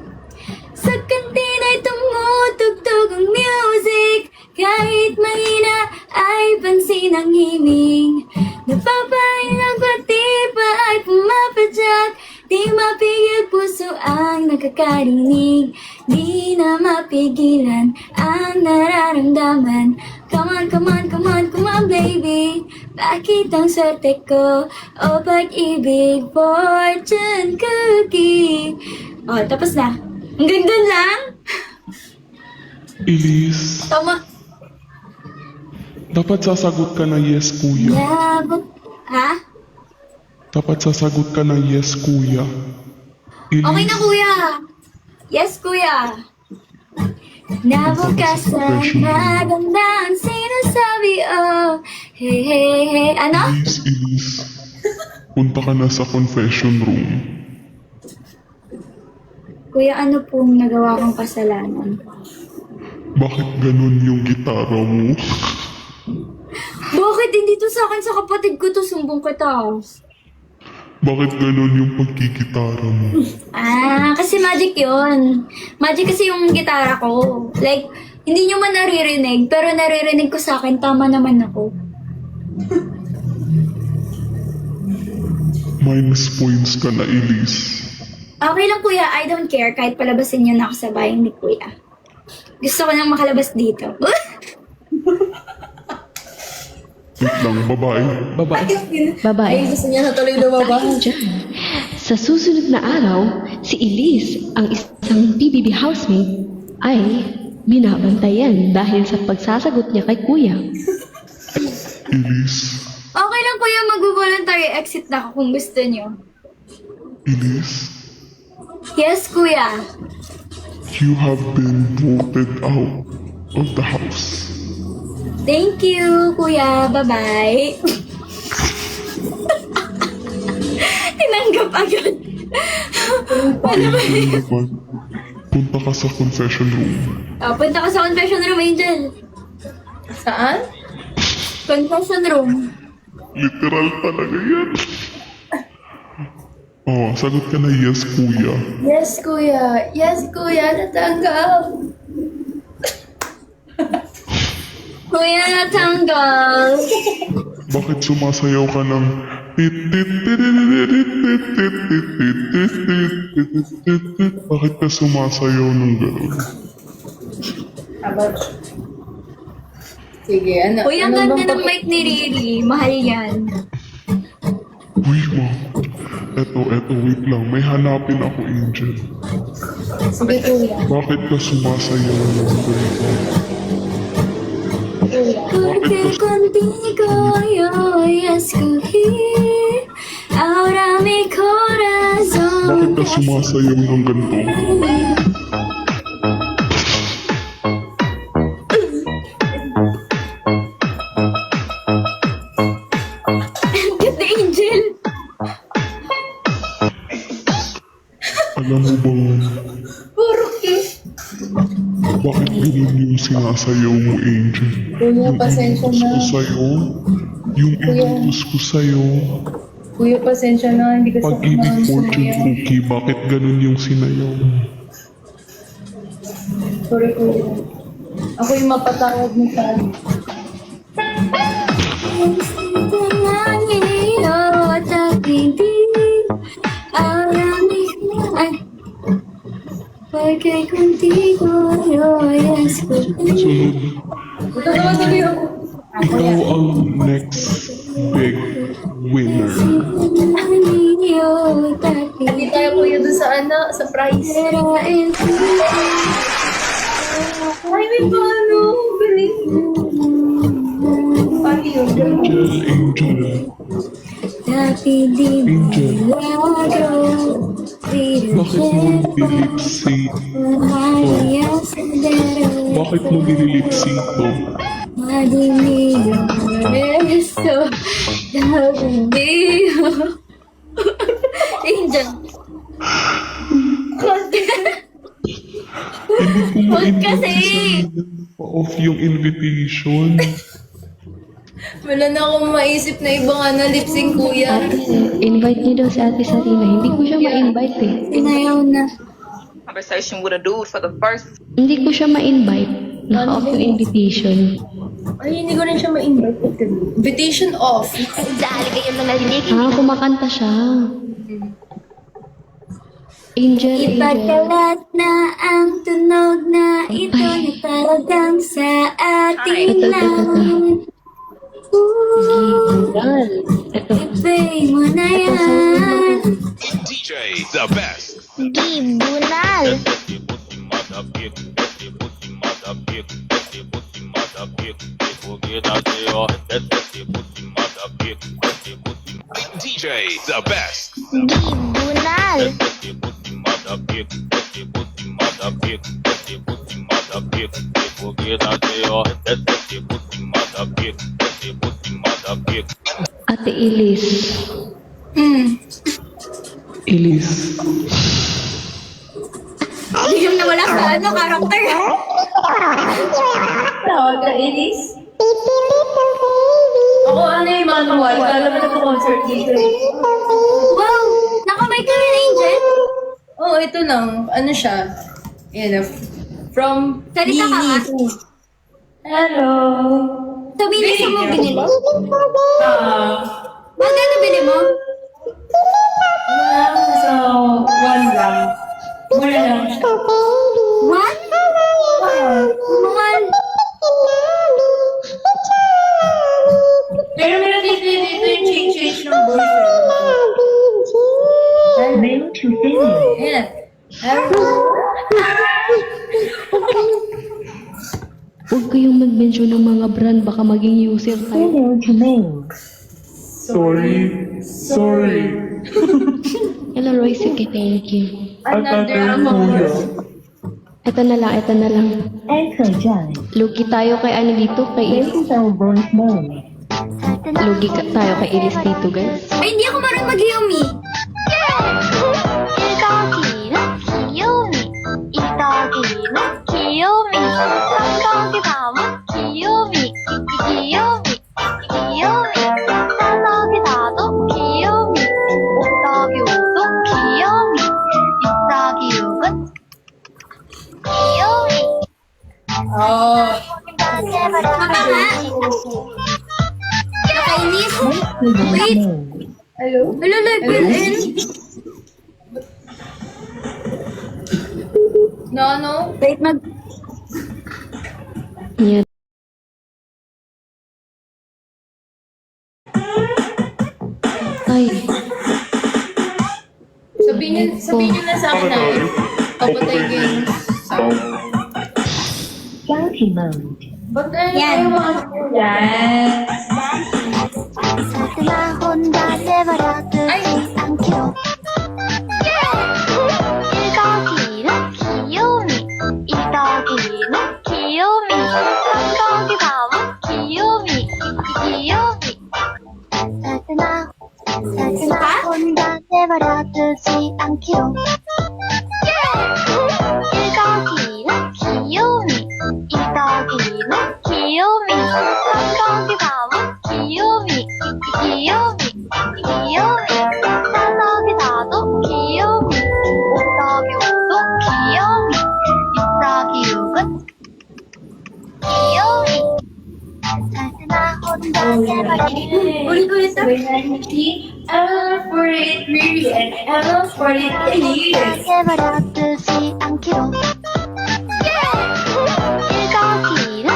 Sa kantina'y tumutugtog ang music, kahit mahina ay pansin ang himig. Napapahinag pati pa ay pumapadyak, di mapigil puso ang nakakarinig. Di na mapigilan ang nararamdaman. Come on, come on, come on, come on baby. Bakit ang swerte ko o pag-ibig fortune cookie? Oh, tapos na. Hanggang doon lang? Elise, Tama. dapat sasagot ka na yes, Kuya. Ha? Dapat sasagot ka na yes, Kuya. Elise, Okay na, kuya. Yes, kuya. Nabukasan, maganda ang sinasabi, oh. Hey, hey, hey. Ano? Elise, punta ka na sa confession room. Kuya, ano pong nagawa kong kasalanan? Bakit ganun yung gitara mo? Bakit hindi to sa akin sa kapatid ko to? Sumbong kita. Bakit ganun yung pagkikitara mo? Kasi magic yun. Magic kasi yung gitara ko. Like, hindi nyo man naririnig, pero naririnig ko sa akin, tama naman ako. Minus points ka na, Elise. Okay lang kuya, I don't care kahit palabasin nyo na ako sa bahay ni kuya. Gusto ko nang makalabas dito. Wait lang, babae. Babae. Ay, gusto niya na tuloy lumabas. Sa susunod na araw, si Elise, ang isang PBB housemate, ay binabantayan dahil sa pagsasagot niya kay Kuya. Elise, Okay lang kuya, mag-voluntary exit na ako kung gusto nyo. Elise, Yes kuya. you have been voted out of the house. Thank you kuya, bye-bye. Tinanggap agad. Ano ba yun? Naman, punta ka sa confession room. Punta ka sa confession room, Angel. Saan? Confession room. Literal talaga yan. Oh, sagot ka na yes, kuya. Yes, kuya. Yes, kuya. Natanggap. Kuya, natanggap. Bakit sumasayaw ka ng Bakit ka sumasayaw ng gano'n? Sige, ano? Uy, ang ganda ng mic ni Riri. Mahal yan. Uy, ma. Eto, wait lang. May hanapin ako, Angel. Sige, kuya. Bakit ka sumasayaw ng ganito? Porque contigo yo escogí ahora mi corazón. Bakit ka sumasayaw ng ganito? Ganda, Angel. Alam mo bang Puro kiss. bakit ganun yung sinasayaw mo, Angel? Kuya, pasensya Inutos na. ko sa'yo. Yung inutos ko sa'yo. Kuya, pasensya na. Hindi kasi ako Pag-ibig naman fortune sumaya. cookie, bakit ganun yung sinayaw mo? Sorry, kuya. Ako yung mapatawad mo sa akin. Porque contigo yo escogí. Sunod, Ito naman sabi ako. ikaw ang next big winner. Hindi tayo kuya doon sa sa prize. Ay, may paano? Galing. Paano yun? Angel. Bakit mo nililipsy? Bakit mo nililipsy to? Angel. Hindi ko Huwag kasi. Pa-off yung invitation. Wala na akong maisip na ibang lip sync, kuya. Ate, invite niyo daw si Ate Sarina. Hindi ko siya ma-invite eh. Sinayaw na. Conversation with a dude for the first. Hindi ko siya ma-invite. Naka-off yung invitation. Ay, hindi ko rin siya ma-invite. Invitation off. Kumakanta siya. Angel. Ipagkalat na ang tunog na ito na talagang sa atin lang. Ito. Ibay mo na yan. DJ, the best. Gibunal. DJ, the best. Gibunal. Ate Ilis. Ilis. Bigyan na wala sa karakter. Tawag ka, Elise? Ako, yung manual. Alam mo na ito concert dito eh. Wow! Nakamay ka rin, Angel? Oo, ito lang. Ano siya? Yan, from Salita ka nga. Hello. So, bilis mo binili? Ah, Magkano bili mo? so, one lang. Mura lang siya. What? Mahal. Pero meron dito yung change ng boyfriend. Name to finish. Yan. Huwag kayong mag-mention ng mga brand. Baka maging user tayo. Sorry. Hello, Royce. Okay, thank you. Another among Ito na lang. Lugi tayo kay ano dito? Kay Ilis. Lugi tayo kay Ilis dito, guys. Ay, hindi ako marunong mag-yumi. Hello? Hello, live will end. No. Wait, Yan. Ay, Sabihin niyo na sa akin na papatay ko yung sound. Ba't Yan. Yan. 나 혼자 내버려두지 않기로 일더기는 귀요미 이더기는 귀요미 삼더기 다음은 귀요미 나 혼자 내버려두지 않기로 일더기는 귀요미 이더기는 귀요미 삼더기 다음은 귀요미 삼더기 다도 귀요미 오더기 오도 귀요미 육더기 육은 귀요미 나 혼자 ulit na. L for it really and L for it Elise. 내버려두지 않기로 일더기는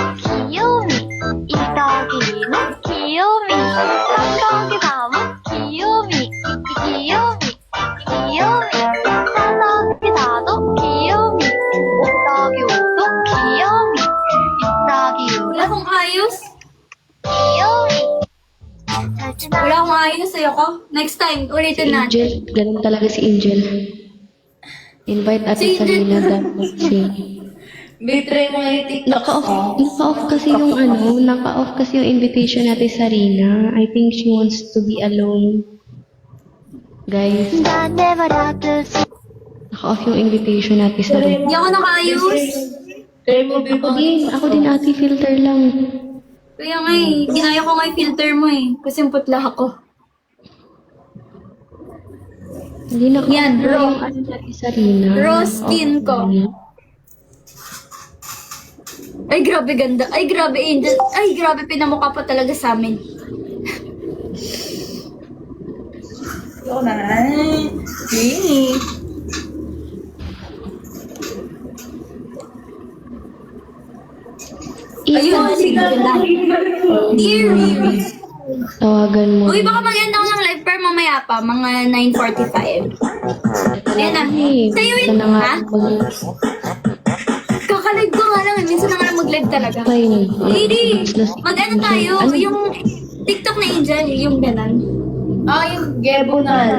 귀요미 이더기는 귀요미 삼더기 다음은 귀요미 삼더기 다도 귀요미 오더기 오도 귀요미 육더기 Wala 육은 akong ayos. 귀요미 Wala akong ayos sa'yo ko. Next time, ulitin natin. Angel. Ganun talaga si Angel. Invite Ate Si Angel. Salina dapat si... Betray mo yung TikTok Naka-off kasi yung naka-off kasi yung invitation natin sa Rina. I think she wants to be alone. Guys, 나 내버려두지 naka-off yung invitation natin sa Rina. Hindi ako nakaayos. Ako din ate, filter lang. Kaya nga eh, ginaya ko nga yung filter mo eh. Kasi putla ako. Hindi na Yan, yung ano natin sa Rina. Raw skin ko. Ay, grabe ganda. Ay, grabe Angel. Ay, grabe pinamukha pa talaga sa amin. Ito na. Hey. Ayun, sige na. Dear Riri. Tawagan mo. Uy, baka mag-end ako ng live per mamaya pa. Mga 9:45. Ayan na. Sa'yo Ito yun, na nga. ha? Kakalive ko nga lang. Minsan na nga lang mag-live talaga. Fine. Lady, mag-ano tayo? Yung TikTok na Angel, yung ganan. Yung Gebonal.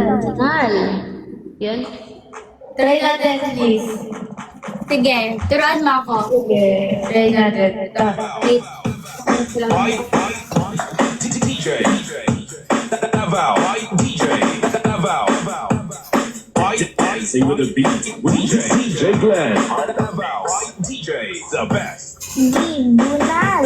Yan. Try natin, please. Sige, turuan mo ako. Try natin. Ito. Wait. DJ Davao, DJ Davao, Dancing with the beat with DJ Glenn. Davao, DJ the best. bunal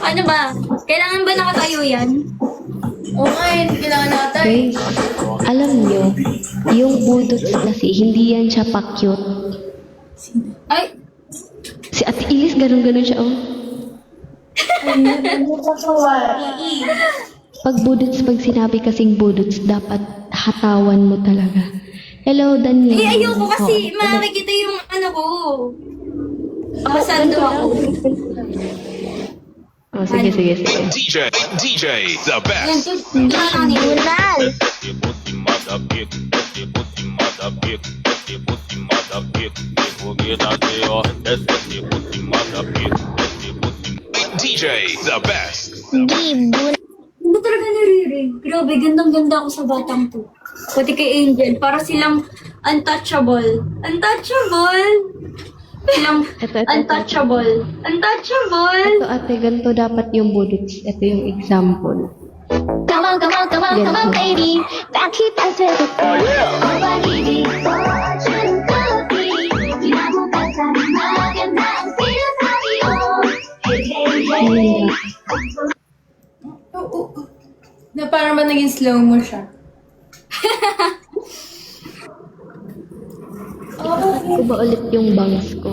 Ano ba? Kailangan ba nakatayo yan? Oo nga, hindi kailangan natin. Guys, alam nyo, yung budot kasi, hindi yan siya pa-cute. Ay, Si Ate Ilis, ganun-ganun siya, oh. Pag budots, pag sinabi kasing budots, dapat hatawan mo talaga. Hello, Daniel. ayoko kasi makikita yung ano ko. Pasando ako. Oh, sige. DJ the Yan, best. turuan ni bunal DJ the best. di bunal Ano talaga ni Riri? Grabe, gandang-ganda ako sa batang to. Pati kay Angel, para silang untouchable. Untouchable! Silang Ito. untouchable. Untouchable! Ito, ate, ganito dapat yung budots. Ito yung example. Come on, baby. Back it as it is. Nobody watching cookie. 나도 깜짝나게 난 세상이요. Hey. Na parang ba naging slow mo siya? Ko ba ulit yung bangs ko?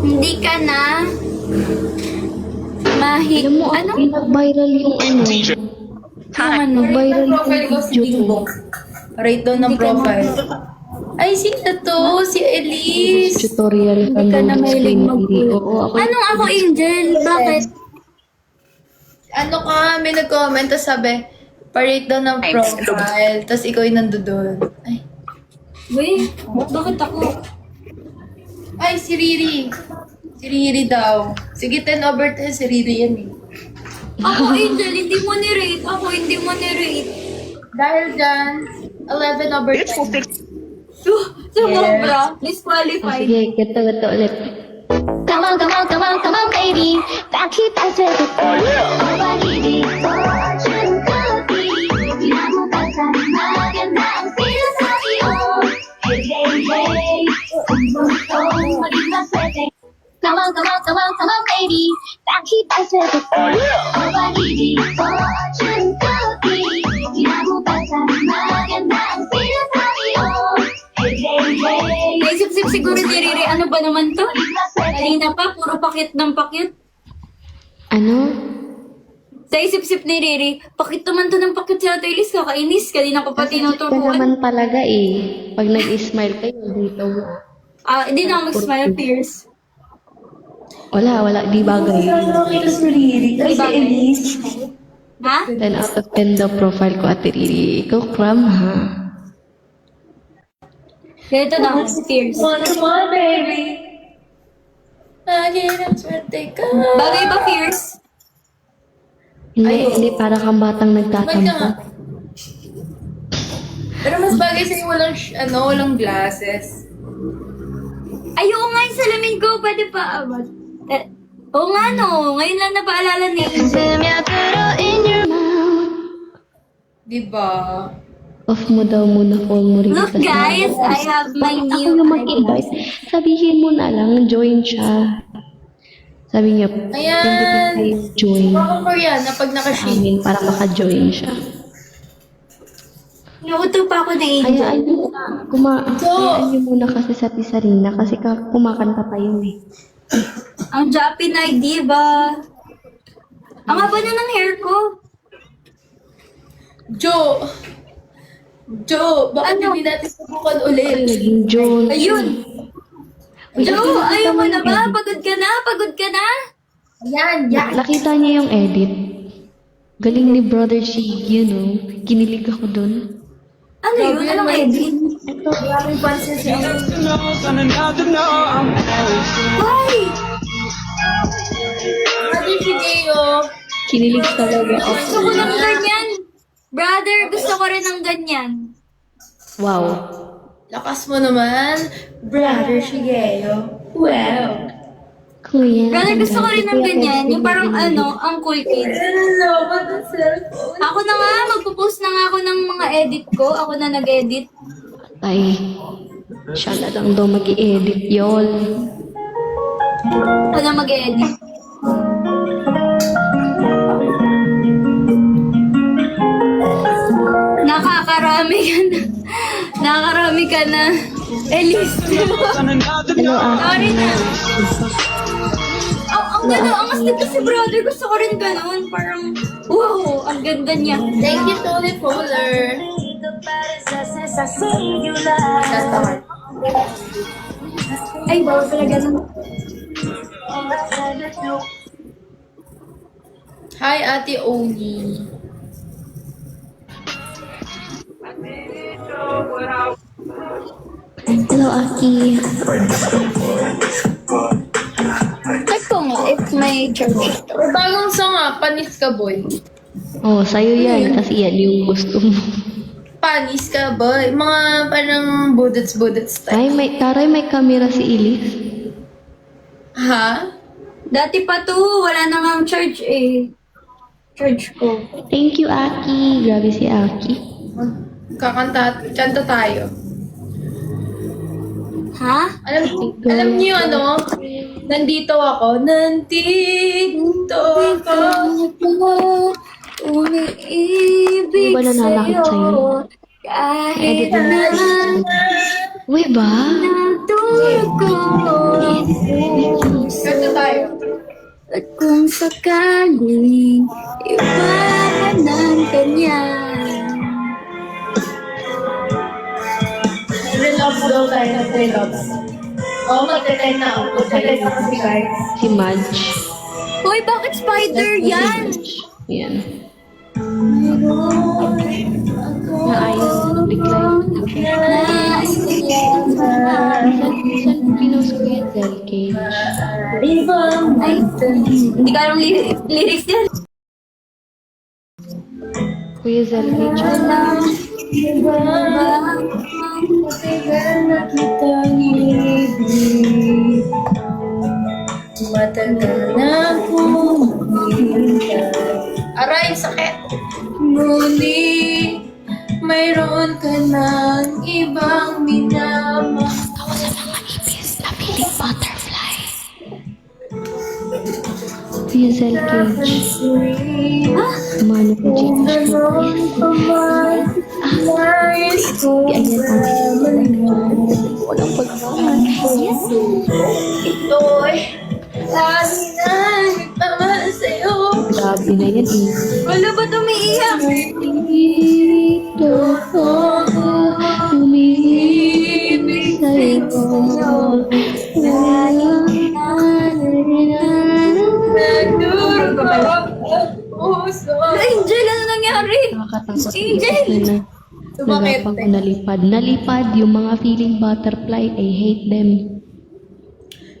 Hindi ka na. Alam mo, ano? Nag-viral yung ano. Nag-viral yung video. Rate daw ng profile. Ay, sino to? Si Elise. Tutorial Hindi ka na mahilig video. Oo, ako. Anong ako, Angel? Bakit? Ano ka? May nag-comment, tapos sabi, pa-rate daw ng profile, tapos ikaw yung nandoon. Ay. Wait, bakit ako? Ay, si Riri. Si Riri daw. Sige, 10/10, si Riri yan eh. Ako, Angel, hindi mo ni-rate. Ako, hindi mo ni-rate. Dahil dyan, 11/10. Sumobra. Oh, Disqualified. sige, gato ulit. Come on, come on, come on, come on, baby. Bakit ang sarap ko? Pag-ibig ko, dyan gabi. Tinabutan sa maganda ang sinasabi ko. Hey, hey, hey. Ang gusto, maging maswerte. Come on, come on, come on, come on, baby. Bakit ang sarap ko? Pag-ibig ko, dyan gabi. Tinabutan sa maganda ang sinasabi ko. Hey, hey, hey. Naisip-sip siguro ni Riri, ano ba naman to? Kanina pa, puro pakit ng pakit. Ano? Sa isip-sip ni Riri, pakit naman to ng pakit si Ate Elise, kakainis. Kanina ko pa Ka tinuturuan. naman talaga eh. Pag nag-smile kayo, dito mo. Hindi na ako mag-smile, Pierce. Wala, di bagay. Di ba? Ha? 10 out of 10 daw profile ko, Ate Riri. Ikaw, Cram, ha? Ganito na ako, Pierce. Come on, baby. Maging ang swerte ka. Bagay ba, Pierce? Hindi, para kang batang Ba't ka nga? nagtatampo. Pero mas bagay sa'yo walang glasses. Ay, oo nga yung salamin ko. Pwede pa, oo nga, no. Ngayon lang napaalala ni Angel. Diba? Off mo daw muna phone mo rin. Look, guys, I have my new... Ako yung mag-invite. Sabihin mo na lang, join siya. Sabi niya, Ayan. kayo join Baka Koreana pag sa naka-shade. amin para maka-join siya. Nauto pa ako na Angel. Hayaan niyo muna kasi sa Tisarina kasi kumakanta pa yun eh. Ang Jappy na diba? Ang haba na ng hair ko. Jo, bakit hindi natin subukan ulit? Naging John. Ayun. Joe, ayaw mo na ba? Pagod ka na? Pagod ka na? Yan. Nakita niya yung edit. Galing ni Brother Shiggy, no? Kinilig ako dun. Ano yun? Anong edit? Maraming pansin siya. Why? Ate Fideo. Kinilig talaga ako. Gusto ko ng ganyan. Brother, gusto ko rin ng ganyan. Wow. Lakas mo naman. Brother Shigeo. Wow. Kuya. Brother, gusto ko rin ng ganyan. Yung parang ang cool kid. Ako na nga, magpo-post na nga ako ng mga edit ko. Ako na nag-edit. Ay, siya na lang daw mag-i-edit yun. Ako na mag-edit. Nakakarami ka na. Nakakarami ka na. Elise. Hello, Sorry na. Ang ganda. Ang astig kasi brother. Gusto ko rin ganun. Parang, wow, ang ganda niya. Thank you, Tony Polar. Ay, bawal pala ganun. Hi, Ate Oni. Hello, Aki. Check ko nga if may church. May bagong song Panis Ka Boy. Oh, sa'yo yan. Kasi yan yung gusto mo. Panis Ka Boy. Mga parang budots-budots type. Ay, may camera si Elise. Ha? Dati pa to, wala na nga ang church eh. Church ko. Thank you, Aki. Grabe si Aki. Kanta tayo. Ha? Alam niyo Nandito ako. Nandito ako. umiibig Di ba nananakit sa'yo? kahit Edit mo na. Uy ba? nagdulog ko Ganto tayo. at kung sakaling iwanan ka niya. Relax daw tayo ng relax. Oo, magte-10 na ako. Magte-10 na kasi guys. Si Madge. Hoy, bakit spider yan? Yan. Naayos. Decline. Saan pinost ko yung cell cage? Ay, hindi ka alam lyrics yan. Kuya Cell cage. Matagal na pumunta. Aray, sakit! Ngunit mayroon ka ng ibang minamahal. Ako sa mga ipis na feeling butterfly. Kuya Cell cage. Mano ko Gcash ko. Walang pagkakas. Ito'y lagi na nagmamahal sa'yo. Grabe na yan eh. Wala ba't umiiyak? Dito ako umiibig sa'yo. Nagdurog ang puso. Angel, ano nangyari? Nakakatakot. Angel! Sumakit. Nagapang ko nalipad. Nalipad yung mga feeling butterfly. I hate them.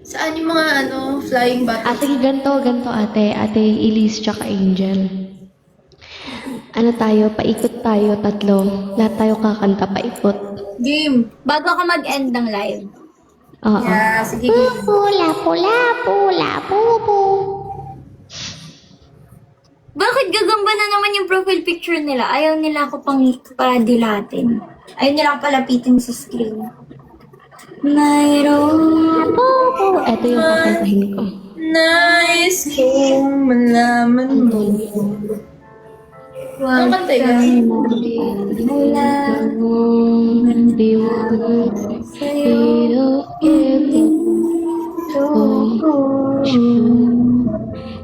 Saan yung mga flying butterfly? Ate, ganto ate. Ate Elise tsaka Angel. Ano tayo? Paikot tayo, tatlo. Lahat tayo kakanta, paikot. Game. Bago ka mag-end ng live. Oo. Yeah, sige game. Bakit gagamba na naman yung profile picture nila? Ayaw nila ako pang padilatin. Ayaw nila ako palapitin sa screen. Mayroon. Ito yung kakantahin ko. Nais kong malaman mo. Ang kanta yun?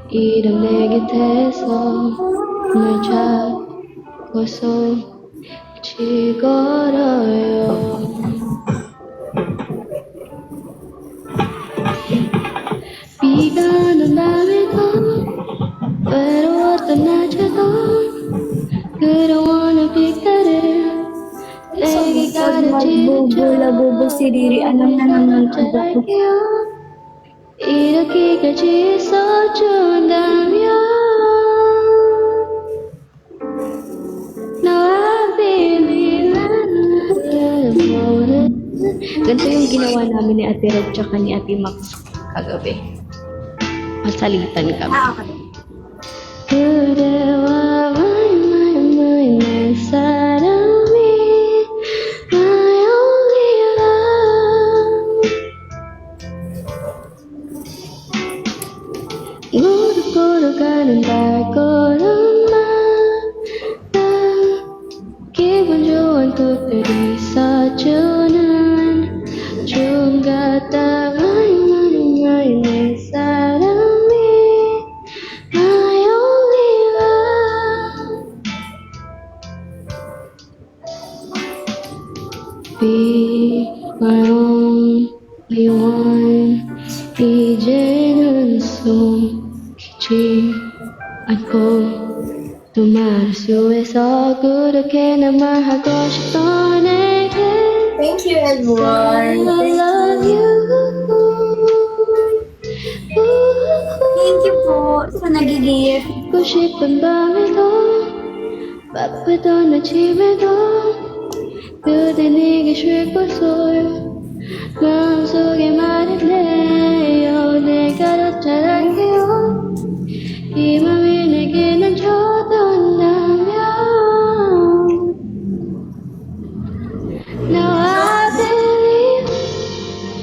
이름 내 곁에서 널 잡고서 같이 걸어요. 비가 온다면도 외로웠던 낮에도 그려오는 빛깔을 내게 가르치죠. si Riri. Alam na naman ako. 이렇게까지 써준다면 너와 비밀나는 모든 ganito yung ginawa namin ni Ate Red tsaka ni Ate Max kagabi. Masalitan kami. Okay. 그대와 my 사랑이 my only love 무릎 꿇어가는 발걸음만 나 기분 좋은 톡들이 써주는 좀 같다 my 내 사랑이 my only love be my only one 이제는 숨기지 않고 또 말할 수 있어 그렇게 난 말하고 싶어 내게 Thank you, everyone. I love you Thank you po sa nag-gift. 듣고 싶은 밤에도 바쁘던 아침에도 그대 내게 쉴곳을 마음속에 말할래요 내가 더 잘할게요 이 맘이 내게 남겨둔다면 Now I believe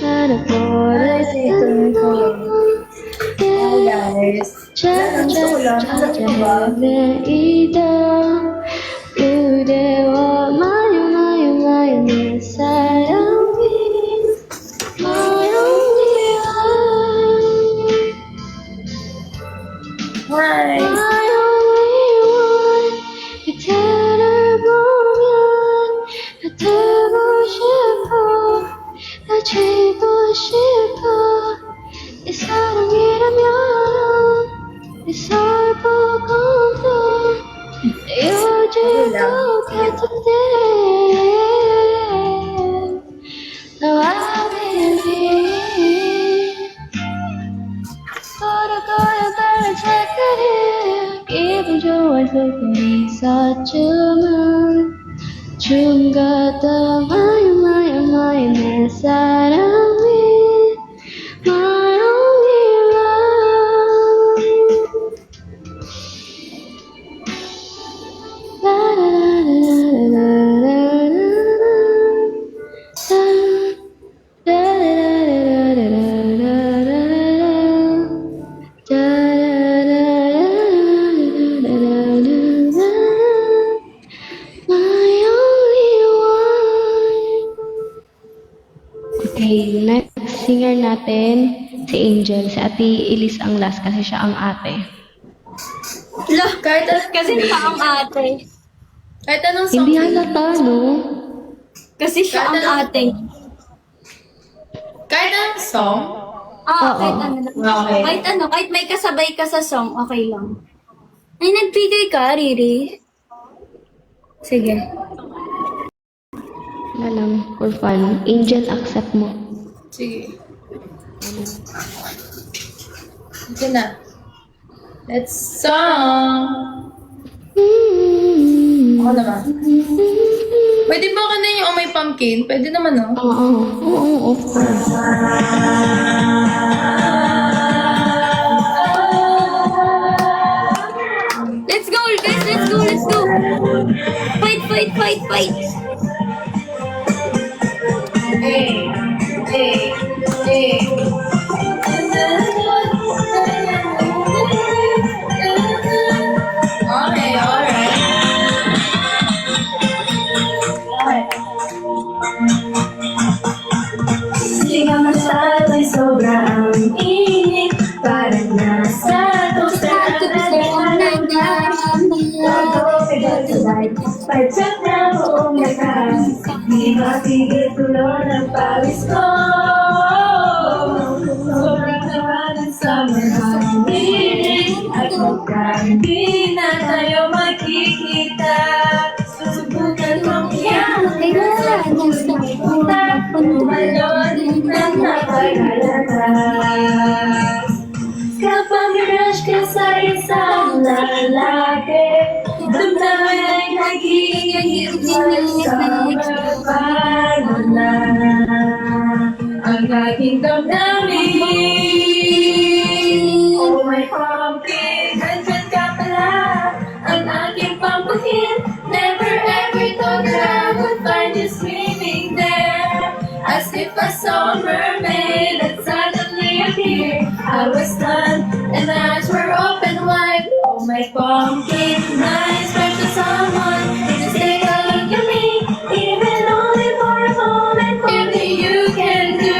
하나보다 Guys, 작은 wala. Alam ko ba? いた腕はまよまよまよねさらに迷いは Why? 가지고 싶어 이 사랑이라면 이 설보고도 헤어질 것 같은데 너와 baby 걸어가야 발 착하게 기분 좋아서 있었지만 좀 가다 마요 마요 마요 내 사랑이 마음이라 Okay, next singer natin, si Angel. Si Ate Elise ang last kasi siya ang ate. Lah, Kahit anong kasi siya ang ate. Kahit anong song. Hindi halata, no? Kasi siya ang ate. Kahit anong song. Kahit ano. Okay. Kahit may kasabay ka sa song, okay lang. Ay, nagbigay ka, Riri. Sige. Wala lang, for fun. Angel, accept mo. Sige. Ito na. Let's song. Ako naman. Pwede ba ka na yung Oh My Pumpkin? Pwede naman, no? Oo, of course. Let's go, guys. Let's go, let's go. Fight, fight, fight, fight. Hey, hey, hey. Okay, alright. Hindi ka masyadong sobrang init. Parang nasa toaster ang pagsak na buong lakas. Di matigil tulo ng pawis ko. Sobrang naman ang summer holiday. At mukhang di na tayo magkikita. Susubukan kong iyan. Tumalon ng napaghalata. Kapag rush ka sa isang lalaki, damdamin ay nagiging summer paano na ang aking damdamin. Oh my pumpkin, nandyan ka pala, ang aking pumpkin. Never ever thought that I would find you swimming there, as if I saw a mermaid that suddenly appeared. I was stunned and my eyes were open wide. Oh my pumpkin, my special someone, just take a look at me, even only for a moment. Maybe you can do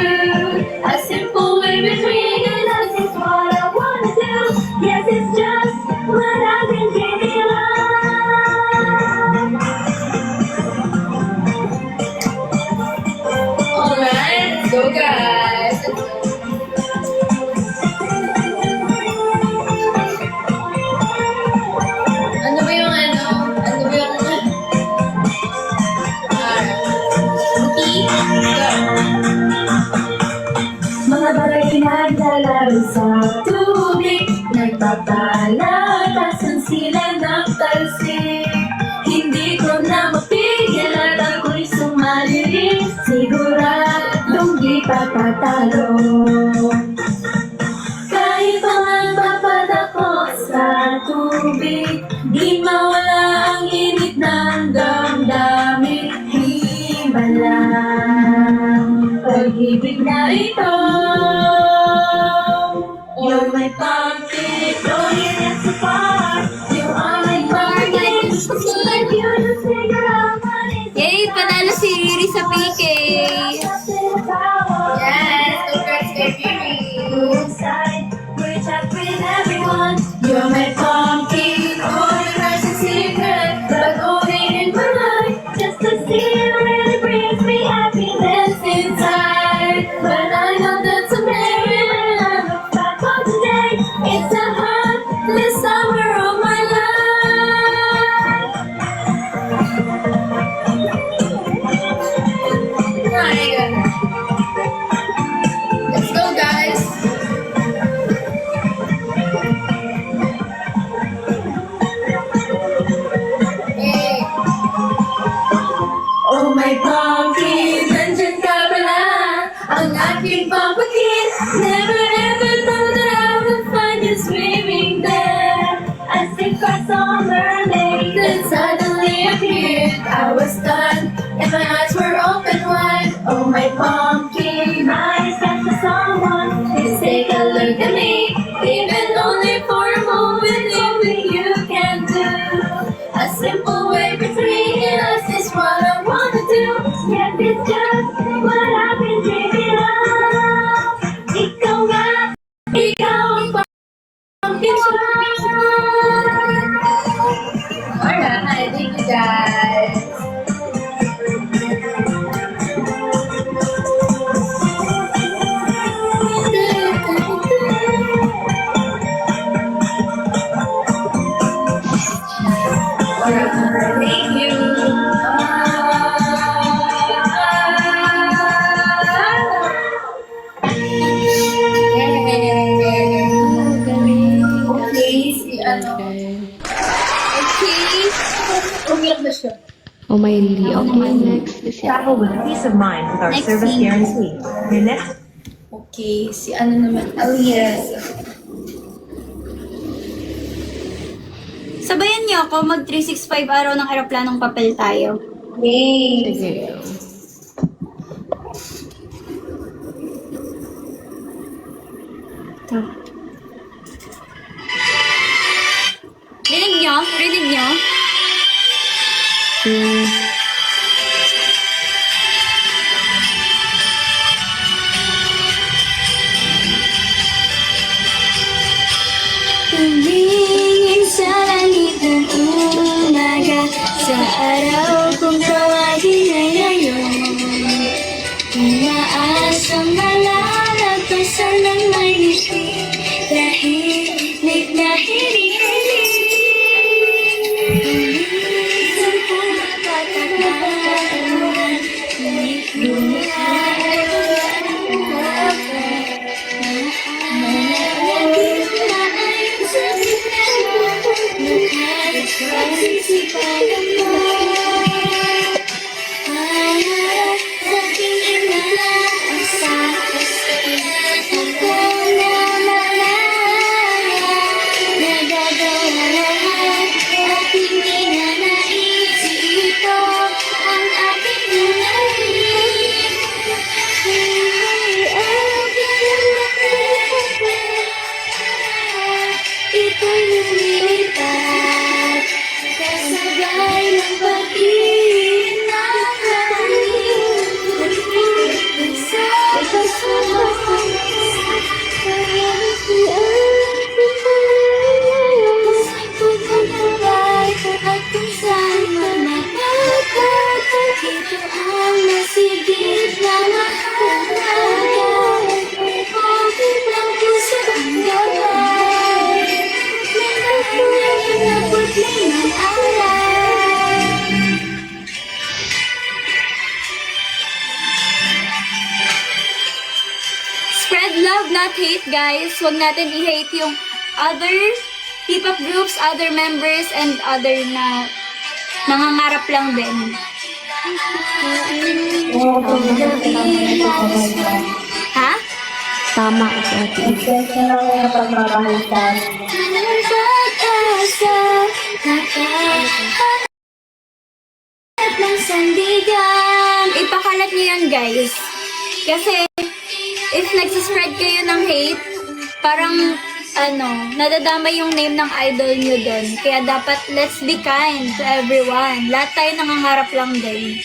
a simple way between us. This is what I wanna do. Yes, it's just what I've been dreaming of. Alright, let's go guys. Ano ba yung ano? Ano ba yung... Mga bagay naglalaro sa tubig, nagpapalakasan sila ng talsik. Hindi ko na mapigil at ako'y sumalirin, siguradong di patatalo. Kahit pa man papadako sa tubig, di mawala ang init ng damdamin. Himalang pag-ibig na ito. You're my pumpkin, oh yes, a my pumpkin, nandyan ka pala, ang aking pumpkin. Never ever thought that I would find you swimming there. As if I saw a mermaid that suddenly appeared. I was stunned and my eyes were open wide. Oh my pumpkin, my special someone, please take a look at me. Even only for a moment, maybe you can do. A simple way between us is what I wanna do. Yes, it's just what I've been dreaming of. Ikaw nga, ikaw ang pumpkin spice. Alright, thank you guys. Thank you. Okay, si ano. Okay. Umiyak na siya. Oh my Lily. Okay, next is Travel with peace of mind with our Next service scene. guarantee. Your next Okay, si ano naman. Oh, yes. Sabayan niyo ako, mag 365 araw ng eroplanong papel tayo. Yay! Sige. Rinig niyo? Rinig niyo? Tumingin sa langit ng umaga, sa araw kong tawagin ay ngayon. Umaasang malalagpasan ng may ngiti, tahimik na hinihiling. Minsan ko natatagpuan, ngunit lumikay ang manalangin na ay sa lukha'y pagsisipagan mo. Pangarap sa aking inaasahan, ako na malaya, nagagawa lahat, aking ninanais, ito ang aking nanahin. Ito'y lumilipad, kasabay ng pag-ibig ng hangin. Sa kasama ko, parang pagkakabay at kung saan man mapapagod, ito ang masigit na mahalaga. Bakit ang puso ang gabay? Nagkakulay na putli ng araw. Spread love, not hate, guys. Huwag natin i-hate yung other P-pop groups, other members, and other na nangangarap lang din. Ha? Tama si Ate. Anong pag-asa, nakahanap ng sandigan. Ipakalat niyo yan, guys. Kasi, if nagsaspread kayo ng hate, parang, nadadamay yung name ng idol nyo dun. Kaya dapat, let's be kind to everyone. Lahat tayo nangangarap lang din.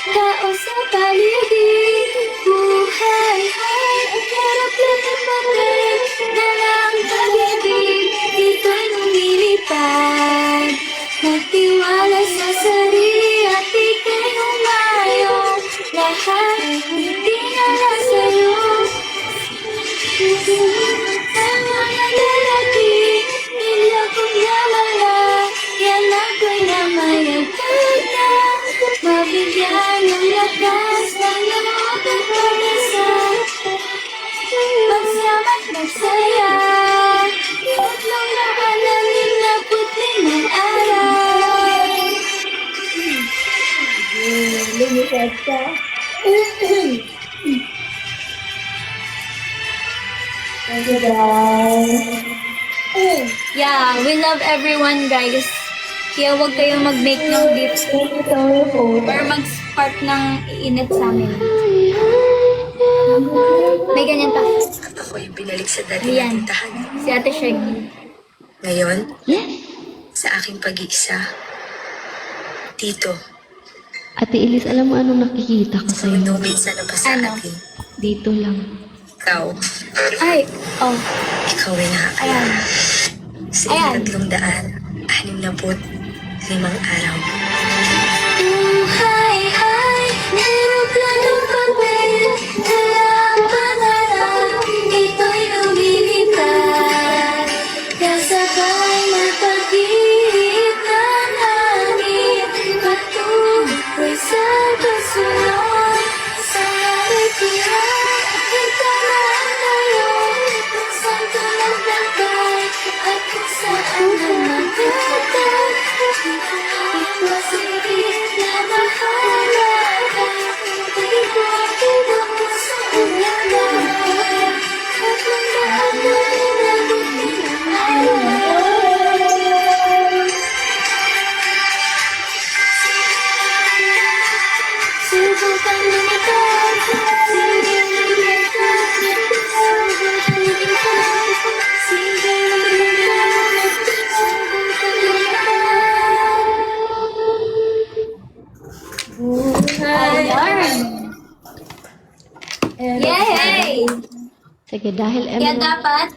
Tao sa paligid, buhay ay harap lang ng papel, dalang pag-ibig, dito'y lumilipad. Magtiwala sa sarili at ika'y humayo, lahat hindi na lang sa'yo. Ang mga darating, nila kong namala, yan ako'y namayagpag na, mabigyan ng lakas ng loob at pag-asa. Magsama't magsaya, tatlong nakalangin na putli ng araw. Thank you, guys. Yeah, we love everyone, guys. Kaya huwag kayong mag-make ng gifts or mag-spark ng init sa amin. May ganyan pa. Ako yung binalik sa dati Ayan. nating tahanan. Si Ate Shaggy. Ngayon, sa aking pag-iisa, dito, Ate Elise, alam mo anong nakikita ko sa'yo? no minsan na ba sa Ano? atin? Dito lang. Ikaw, Ay, oh. ikaw ay Ayan. sa Ayan. 365 araw. Buhay ay eroplanong papel, dalang pangarap, ito'y lumilipad. Kasabay na pag-ibig ng hangin, patuloy sa kasunod, sa halipihan, hintalaan tayo, kung saan tumaglakbay, at kung saan na magtatag. Positive na mahalaga, ibigay mo sa umaga, at magdaan na inabutin ang araw. Subukan lumipad, sige lumipad, subukan lumipad, sige lumipad, subukan lumipad. Ayan. Yay! Sige, dahil Kaya dapat,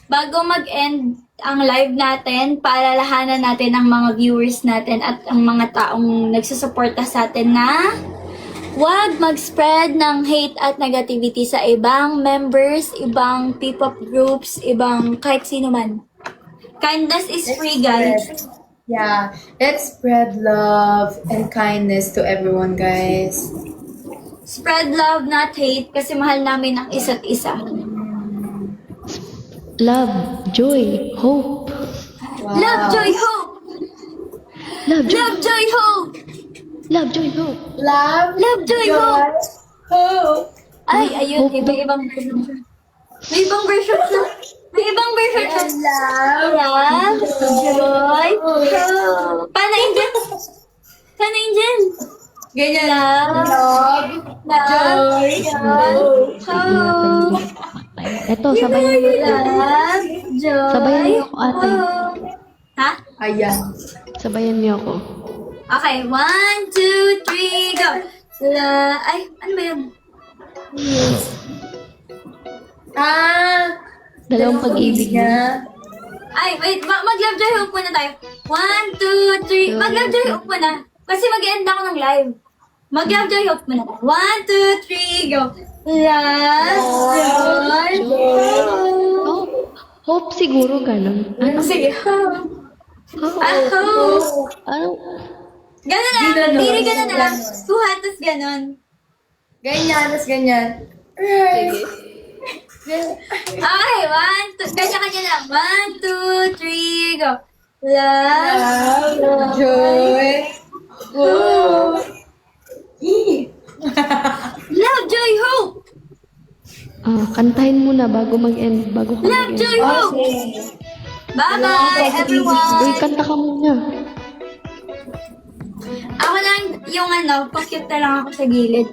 bago mag-end ang live natin, paalalahanan natin ang mga viewers natin at ang mga taong nagsusuporta sa atin na huwag mag-spread ng hate at negativity sa ibang members, ibang P-pop groups, ibang kahit sino man. Kindness is free, guys. Yeah, let's spread love and kindness to everyone, guys. Spread love, not hate, kasi mahal namin ang isa't isa. love, joy, hope. Love, joy, hope! Love, joy, Love, joy, hope! love, joy, hope. Love, joy, hope! Ay, ayun, iba-ibang version. May ibang version na. May ibang version na. Love, joy, hope. Paano Angel? Paano Angel? Ganyan. Love, joy, hope. Eto, sabayan niyo ako. Love, joy, Sabayan niyo ako, ate. hope. Ha? Ayan. Sabayan niyo ako. Okay, 1, 2, 3, go! Ay, ano ba yun? Dalawang pag-ibig niya. Ay, wait, mag-love joy hope muna tayo. 1, 2, 3, mag-love joy hope muna. Kasi mag-end ako ng live. Mag-love joy hope muna tayo. 1, 2, 3, go! Love, joy, hope. Hope siguro, ganun. Ano? Sige, hope. Hope. Ano? Ganun na, diri ganun na lang. Kuha, tapos ganun. Ganyan, tapos ganyan. Sige. Okay, 1, 2, kanya-kanya lang. 1, 2, 3, go. Love, Joy. hope. Love, joy, hope. Kantahin muna bago mag-end. Bago ka Love, mag-end. joy, hope. Bye-bye, everyone. Uy, kanta ka muna. Ako lang yung pa-cute na lang ako sa gilid.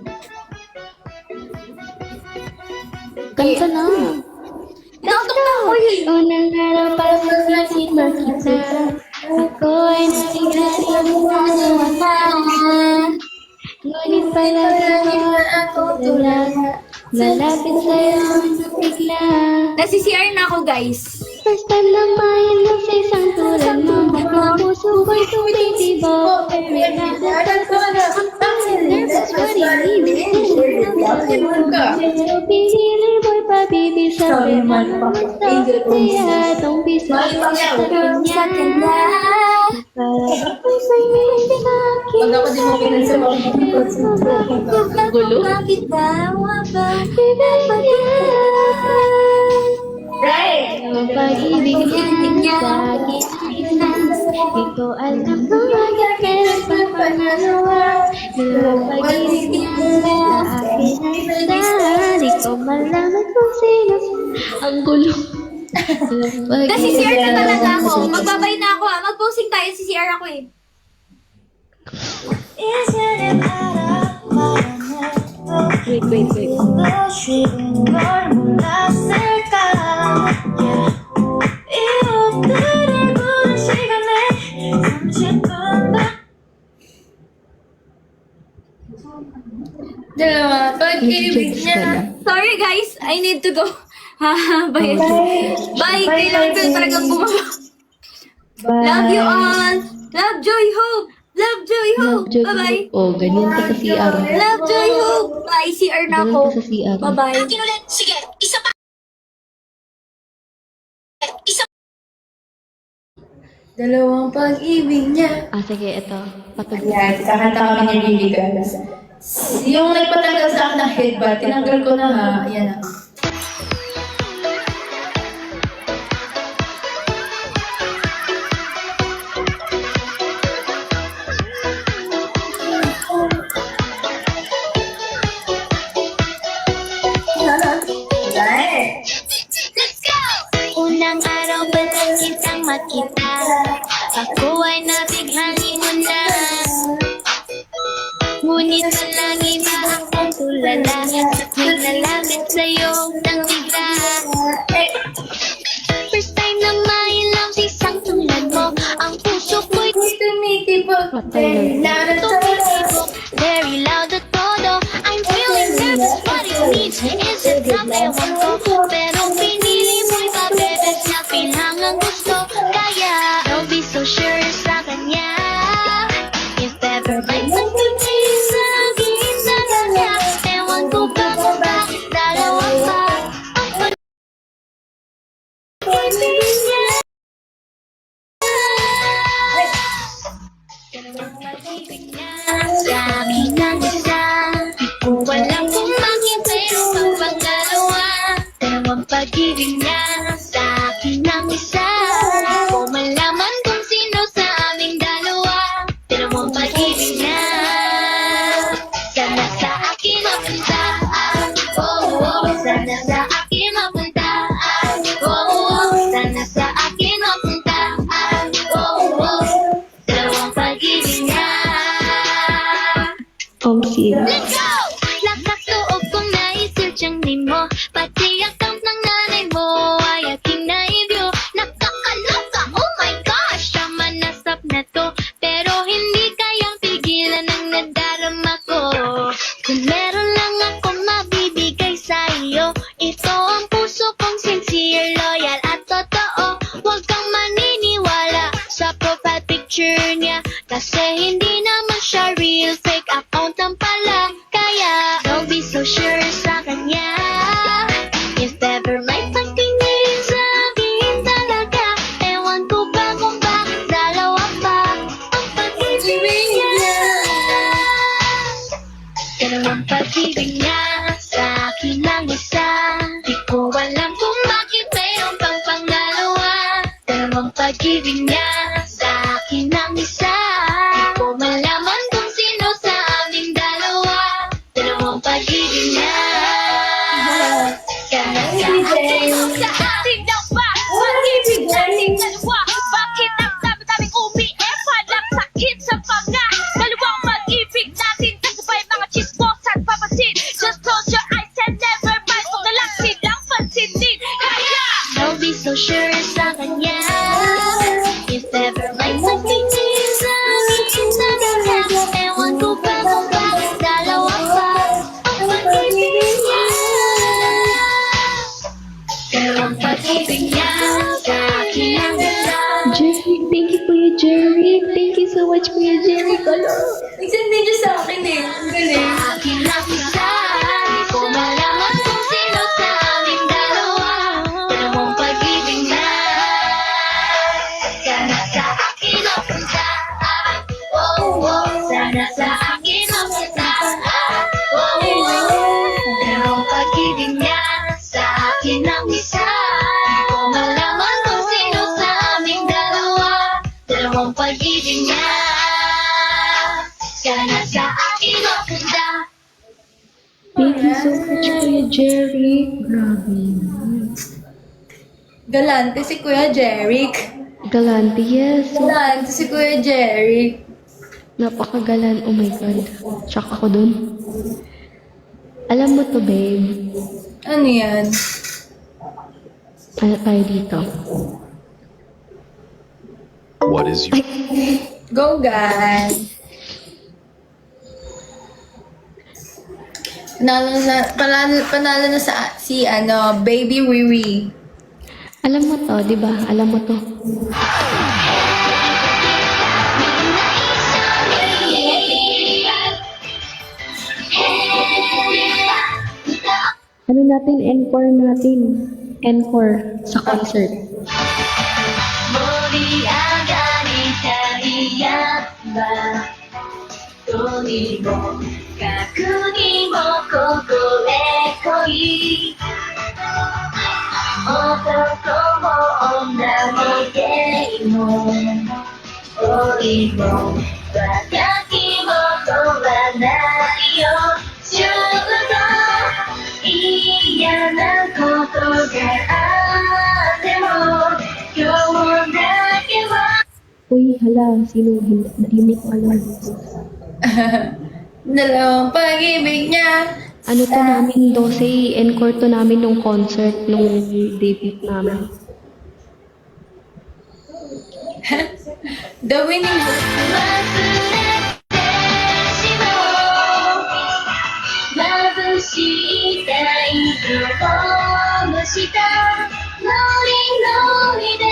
Kanta na. Naktok na ako yun. Unang araw para magkasama kita. Ako ay nasigaling ngunit palagi na ako tulad. Lalapit sa'yo na bigla. Nasi-CR na ako, guys. First time na mahilang sa isang tulad mo. Ang puso ko'y tumitibo. Pero nervous but hindi. Pero pinili mo'y pabibisabi mo. Kaya itong bisa sa kanya. Para ako'y may pinakita. Pag ako di mo pinansin Gulo. Bakit tawa ba? Right! Ang pag-ibig niya sa akin Ikaw alam kung bakit kailan pa pangalawa Ang pag-ibig niya malaman kung sino ang gulo. Kasi CR na talaga ako. Magbabay na ako ha. Mag-posing tayo, CR ako eh. Wait. Dalawa, pag-ibig niya. Sorry guys, I need to go. Bye. Bye. Kailangan ko talagang bumaba. Love you all. Love, joy, hope. Love, joy, hope. Bye-bye. Oh, ganyan ka sa CR. Love, joy, hope. Bye, CR na ako. Ganyan ka sa CR. Bye-bye. Akin ulit. Sige, isa pa. Dalawang pag-ibig niya. Sige, ito. Patugtog. Yan, kakanta kami ni Lily Gaga. Yung nagpatanggal sa akin ng headband, tinanggal ko na ha. Yan na. Let's go! Unang araw pa lang kitang makita, ako ay nabighanin mo na. Ngunit malangin na akong tulala, at may nalaman sa'yo ng bigla. First time na mailaw sa isang tulad mo, ang puso ko'y tumitibok. Very loud at todo. Very loud at todo. I'm feeling nervous, what it needs is it love, ewan ko. Pero pinili mo'y mabebes na pinang ang gusto. Kaya, don't be so sure sa kanya. If ever may magpipili sa akin talaga, ewan ko ba kung bakit dalawa pa ang pag-ibig niya. Sa akin ang isa, di ko alam kung bakit mayroon pang pangalawa. Dalawang pag-ibig niya, sa akin ang isa. Di ko malaman kung sino sa aming dalawa. Dalawang pag-ibig niya, sana sa akin mapunta. Sana sa akin mapunta. Sana sa akin mapunta. Dalawang pag-ibig niya. Let's go! Lakas loob kong na-search ang name mo, pati account ng nanay mo ay aking na-view. Nakakaloka, oh my gosh, tama na stop na to, pero hindi kayang pigilan ang nadarama ko. Kung meron lang akong mabibigay sa iyo, ito ang puso kong sincere, loyal at totoo. Huwag kang maniniwala sa profile picture niya, kasi hindi naman siya real, fake account ang pala. Kaya, don't be so sure sa kanya. If ever may pagtingin sa akin talaga, ewan ko ba kung bakit dalawa pa ang pag-ibig niya. Dalawang pag-ibig niya, sa akin ang isa. Di ko alam kung bakit mayroon pang pangalawa. Dalawang pag-ibig niya, sa akin ang isa. Di ko malaman kung sino sa aming dalawa. Dalawang pag-ibig niya, sana sa akin. Sa ating dalawa, pag-ibig nating dalawa. Bakit ang dami-daming umiiyak, walang sakit sa panga? Dalawang pag-ibig natin, kasabay mga chismos at papansin. Just close your eyes and never mind, huwag na lang silang pansinin. Kaya, don't be so sure sa kanya. If ever may pagtingin sa akin talaga, ewan ko ba kung bakit dalawa pa ang pag-ibig niya. Dalawang pag-ibig niya, sa akin ang isa. Jerry, thank you Kuya Jerry. Thank you so much Kuya Jerry. Nag-send din siya sa akin eh. Ang galing. Sa akin ang isa. Di ko malaman kung sino sa aming dalawa. Dalawang pag-ibig na, sana sa akin mapunta. Sana sa akin mapunta. Dalawang pag-ibig niya, sa akin ang isa. Di ko malaman kung sino sa aming dalawa. Dalawang pag-ibig niya, sana sa akin mapunta. Thank you so much, Kuya Jerry. Grabe. Galante si Kuya Jeric. Galante, yes. Galante si Kuya Jeric. Napakagalan. Oh my God. Shock ako dun. Alam mo to, babe. Ano yan? Ano tayo dito? What is your... Go, guys! Panalo na sa si Baby Riri. Alam mo to, di ba? Alam mo to. Ano natin? Encore natin. Encore sa concert. 盛り上がりたいやはとにもかくにもここへ来い男も女もゲイも恋も若きも問わないよちょうど嫌なことがあっても今日だけは Uy, hala. Sino? Hindi ko alam. Dalawang pag-ibig niya. Ano to namin, 12, encore to namin nung concert, nung debut namin. The winning book. 眩しい太陽の下ノリノリで